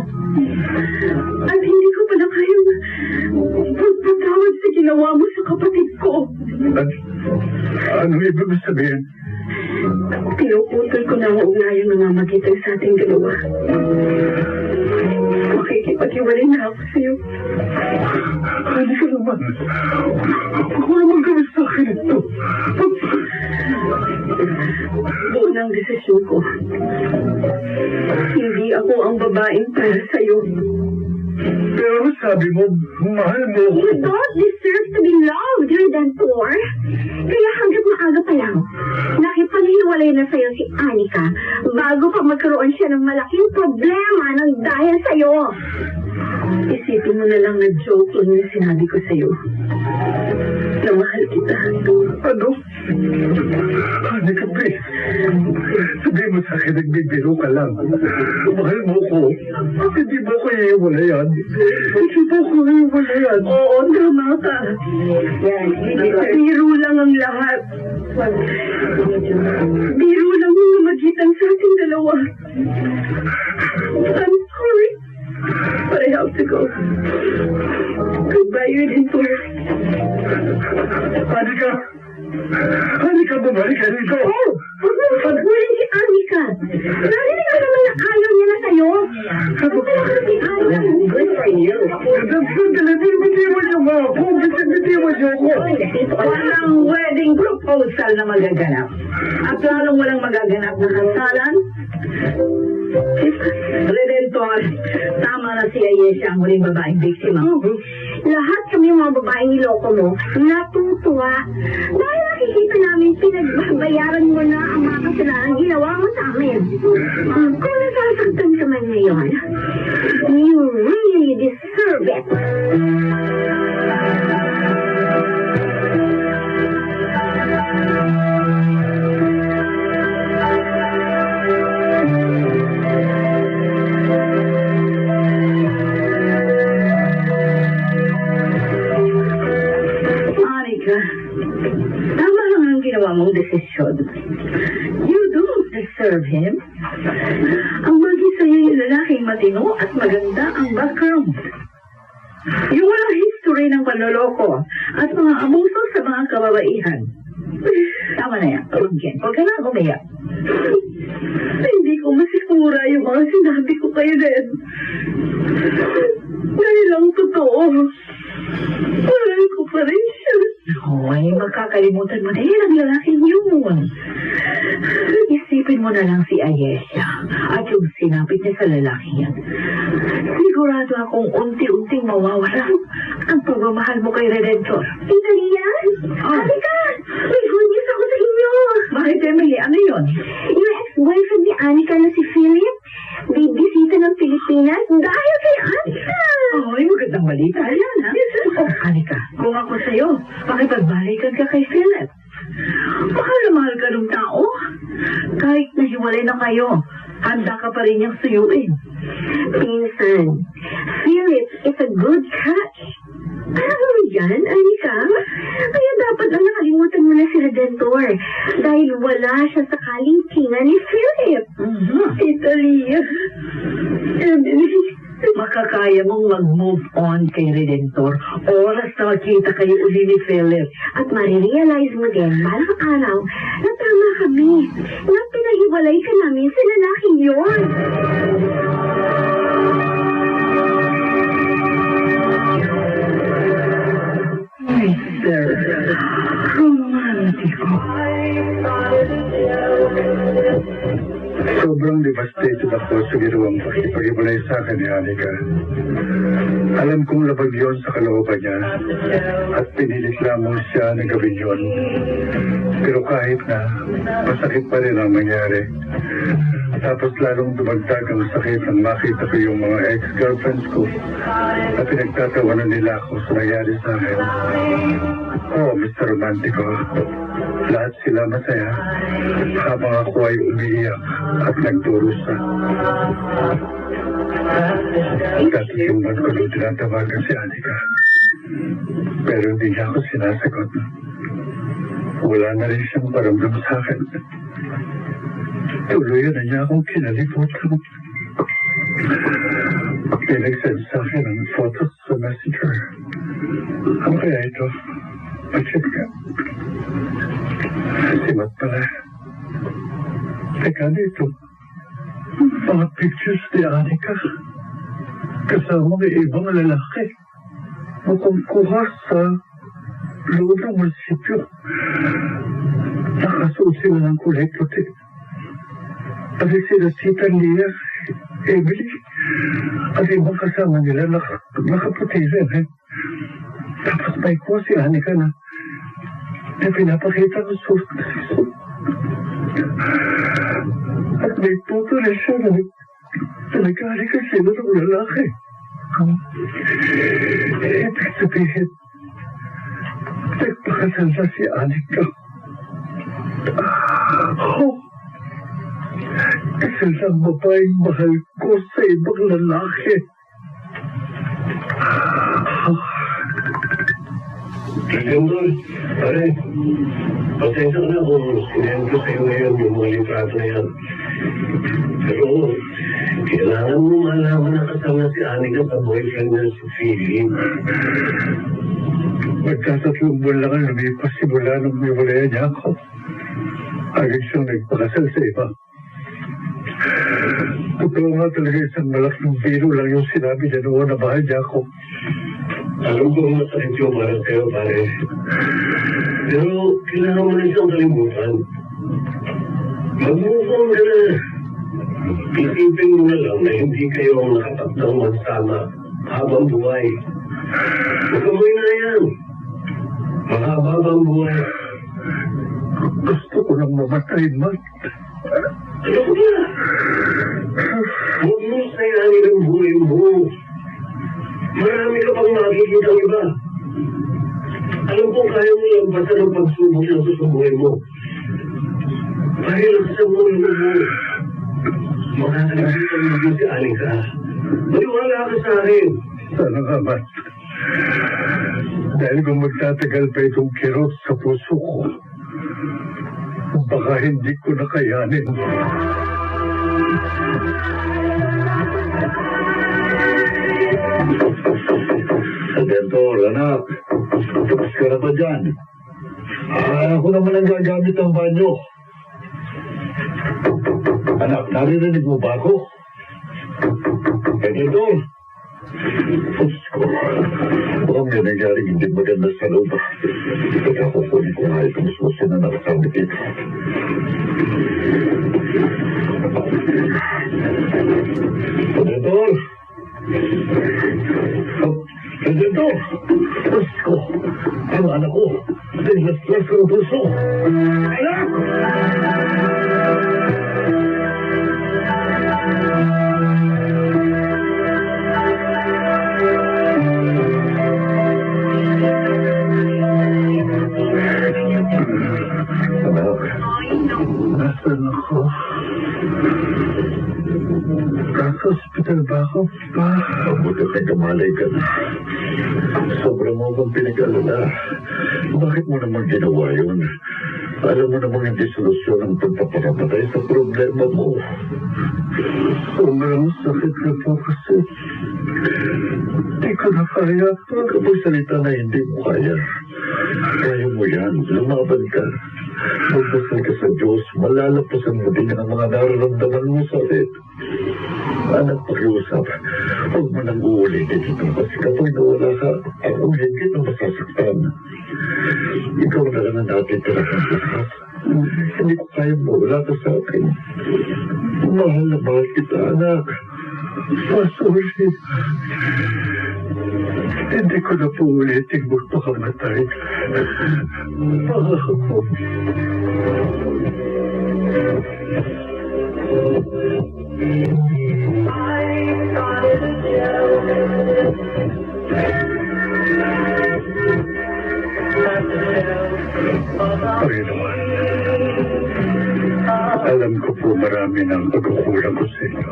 At hindi ko pala kayang pagpatawad sa ginawa mo sa kapatid ko. Ano ibig mo sabihin? Pinuputol ko na ang ugnayang namamagitan sa ating dalawa. Makikipag-iwalay na ako sa'yo. Ano ka naman? Ako naman gawin sa akin ito. Doon ang desisyon ko. Hindi ako ang babaeng para sa'yo. Pero sabi mo, mahal mo ako. You don't deserve to be loved, Redentor. Kaya hanggang maaga pa lang, nakipaghiwalay na sa'yo si Anika bago pa magkaroon siya ng malaking problema ng dahil sa'yo. Isipin mo na lang na joke lang yung sinabi ko sa'yo. Na mahal kita. Ano? Anika, please. Sabihin mo sa akin, nagbibiro ka lang. Mahal mo ko. Hindi mo ko iiwalayan. Hindi mo ko iiwalayan. Oo, tama ka. Biro lang ang lahat. Biro lang yung magitan sa ating dalawa. I'm sorry. But I have to go. Goodbye, Redentor. Anika! Anika, bumalik ka rito! Oh! Pagulin si Anika. Narinig ko naman na ayaw niya na sa'yo. Si Anika. Good for you. Bitiwan niyo nga ako! Bitiwan niyo ako! Walang wedding proposal na magaganap. At lalong walang magaganap na kasalan. Redentor, tama na si Ayesha ang huling babaeng biktima. Lahat kami mga babaeng niloko mo, natutuwa. Dahil nakikita namin pinagbabayaran mo na ang mga kasalanan ginawa mo sa amin. Kung nasasaktan ka man ngayon, you really deserve it. Tama lang ang ginawa mong desisyon. You don't deserve him. Ang magi sa'yo yung lalaking matino at maganda ang background. Yung walang history ng panloloko at mga abuso sa mga kababaihan. Tama na yan, Jen. Huwag ka na umiyak. Hindi ko masikura yung mga sinabi ko kay Red. Dahil ang totoo, mahal ko pa rin siya. Hoy, magkakalimutan mo na yan ang lalaking yun. Isipin mo na lang si Ayesha at yung sinapit niya sa lalaking yan. Sigurado akong unti-unting mawawala ang pagmamahal mo kay Redentor. Tita Lia? Anika! May good news ako sa inyo! Bakit, Emily? Ano yun? Yung ex-boyfriend ni Anika na si Philip, bibisita ng Pilipinas dahil kay Anika! Ay, magandang balita yan, ha? Oh, Anika, kung ako sa'yo, pakipagbalikan ka kay Philip. Mahal na mahal ka ng tao. Kahit nahiwalay na kayo, handa ka pa rin niyang suyuin. Pinsan, Philip is a good catch. Alam mo yan, Anika? Kaya dapat lang nakalimutan mo na si Redentor dahil wala siya sa kalingkingan ni Philip. Tita Lia, Emily, Makakaya mong mag-move on kay Redentor oras na makita kayo uli ni Philip. at marirealize mo din balang araw na tama kami na pinahiwalay ka namin sa lalaking yun. Mr. Romantico. Sobrang devastated ako sa ginawang pakipag-ibalay sa akin ni Anika. Alam kong labag yon sa kalooban niya at pinilit lamang siya na gawin yon. Pero kahit na, masakit pa rin ang nangyari. Tapos lalong dumagdag ang sakit nang makita ko yung mga ex-girlfriends ko at pinagtatawanan nila ako sa nangyari sa akin. Oh, Mr. Romantico, lahat sila masaya habang ako ay umiiyak at nagdurusa. Dati yung man ko doon tinatawagan si Anika. Pero hindi niya ako sinasagot. Wala na rin siyang paramdam sa akin. Tuluyan na niya akong kinalimutan. Pinag-send sa akin ang photos sa messenger. Ano kaya ito? Pag-check ka. Simat pala. Teka dito. Mga pictures ni Anika. Kasama ng ibang lalaki. Mukhang kuha sa loob ng munisipyo. Nakasuot sila ng kulay puti. Pati sila Tita Lia, Emily, at ibang kasama nila nakaputi rin. Tapos may kuha si Anika na pinapakita ng suot. At may puto rin siya na nag-alika sila ng lalaki. Ibig sabihin, nagpakasal na si Anika. Oh! Isa lang babaeng mahal ko sa ibang lalaki. Gandol, pare, pasensya ka na kung sinayin ko sa'yo ngayon yung mga litrato na yan. Pero, kailangan mo malaman na kasama si Anika sa boyfriend niya si Philip. Magkatatlong buwan lang ang lumipas simula nung miwalayan niya ako. Agad siyang nagpakasal sa iba. Totoo nga talaga isang malaking biro lang yung sinabi niya noon na mahal niya ako. Alam ko masakit yung para sa'yo, pare. Pero kailangan mo na siyang kalimutan. Mag-move on ka na. Isipin mo na lang na hindi kayo ang nakataktang magsama habang buhay. Magkamay na yan. Mahaba bang buhay? Gusto ko lang mamatay, Matt. Ano ko na? Huwag mo sayangin ang buhay mo. Marami ka pang makikita ng iba. Alam ko kaya mo lang basta ng pagsubok lang sa buhay mo. Pahilap sa mulo mo. Makakalimutan mo din si Anika. Maniwala ka sa akin. Sana nga, Matt. Dahil kung magtatagal pa itong kirot sa puso ko, baka hindi ko na kayanin. Dentor, anak. Tapos ka na ba dyan? Ako naman ang gagamit ng banyo. Anak, naririnig mo ba ako? Dentor! Diyos ko, mukhang may nangyaring hindi maganda sa loob. Teka, kukunin ko nga itong susi na nakasabi dito. Dentor! Dentor! Diyos ko, ang anak ko, dinlaslas ko ang puso. Anak! Nasaan ako? Nasa hospital ba ako, pa? Mabuti kang kamalay ka na. Sobrang mo bang pinag-alala? Bakit mo naman ginawa yun? Alam mo namang hindi solusyon ang pagpapakamatay sa problema mo. Sobrang sakit na po kasi. Hindi ko na kaya. Kapag salita na hindi mo kaya. Kaya mo yan. Lumaban ka. Magdasal ka sa Diyos. Malalapasan mo din ang mga nararamdaman mo sa sakit. Anak, pakiusap. Huwag mo nang uulitin ito. Kasi kapag nawala ka, ako higit na masasaktan. Ikaw na lang ang natin talagang lakas. Hindi ko kaya mawala ka sa akin. Mahal Mahal na mahal kita, anak. Pasuri. Hindi ko na po ulitin magpakamatay. Pangako. Panginoon, alam ko po marami ng pagkukulang ko sa inyo.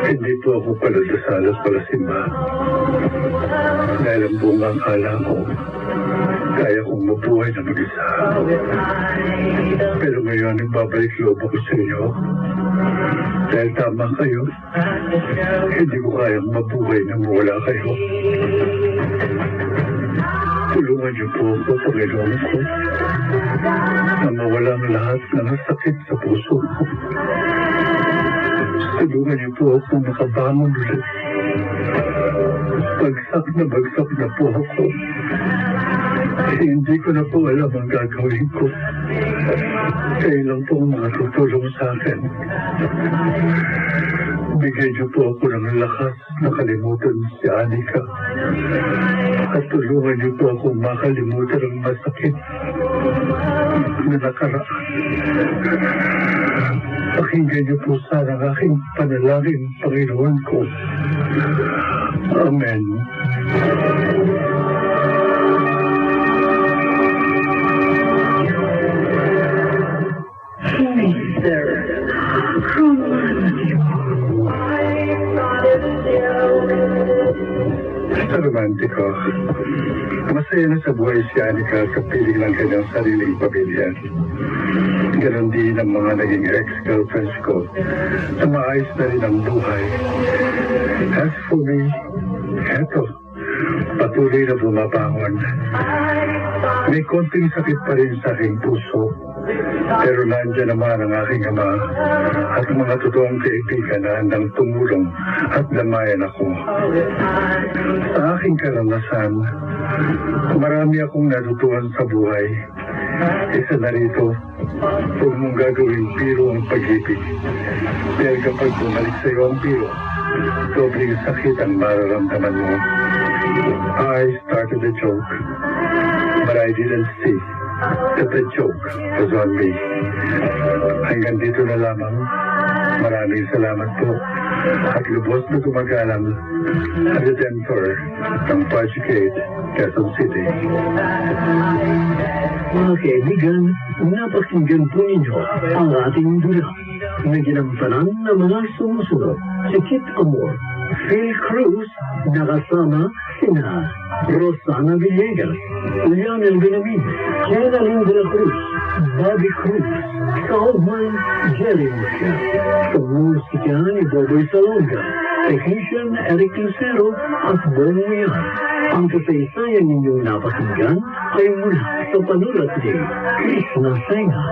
Hindi po ako paladasalas pala simba. Dahil ang bungang ala ko, kaya kong mabuhay na mag-isa. Pero ngayon, nagbabalik loob ako sa inyo. Dahil tama kayo, hindi ko kayang mabuhay na mawala kayo. Tulungan niyo po ako, Panginoon ko, na mawala ang lahat ng sakit sa puso ko. Tulungan niyo po ako makabangon ulit. Bagsak na po ako. Hindi ko na po alam ang gagawin ko. Kayo lang po ang mga tutulong sa akin. Bigyan niyo po ako ng lakas na kalimutan si Anika. At tulungan niyo po ako makalimutan ang masakit na nakaraan. Pakinggan niyo po sana ang aking panalangin, Panginoon ko. Amen. Romantiko. Masaya na sa buhay si Anika sa piling ng kanyang sariling pamilya. Ganon din ang mga naging ex-girlfriends ko na maayos na rin ang buhay. As for me, eto, patuloy na bumabangon. May konting sakit pa rin sa aking puso. Pero nandiyan naman ang aking ama at mga totoong kaibigan na handang tumulong at damayan ako. Sa aking karanasan, marami akong natutuhan sa buhay. Isa na rito, huwag mong gagawing biro ang pag-ibig. Dahil kapag bumalik sa iyo ang biro, dobling sakit ang mararamdaman mo. I started a joke, but I didn't see that the joke was on me. Hanggang dito na lamang. Maraming salamat po. At lubos na gumagalang ang Redentor ng Pajigate, Quezon City. Mga kaibigan, napakinggan po ninyo ang ating dula na ginampanan ng mga sumusunod. Si Kit Amor, Phil Cruz, nakasama sina Rosana Villegas, Lionel Benamin, Jenaline de la Cruz, Bobby Cruz, Salman Jerry Murcia, sa musika ni Boboy Salonga, technician Eric Lucero at Bon Muyan. Ang kasaysayan ninyong napakinggan ay mula sa panulat ni Krishna Senga,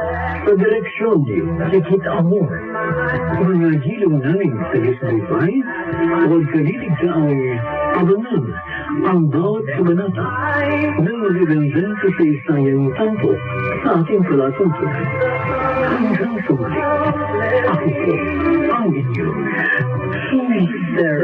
sa direksyon ni Kit Amor. Mga hilong naming tagisbay, huwag kalilig ka ay abangan ang bawat kabanata ng magagandang kasaysayang tampo sa ating palatuntunan. Hanggang sa muli, ako po ang inyong Mr.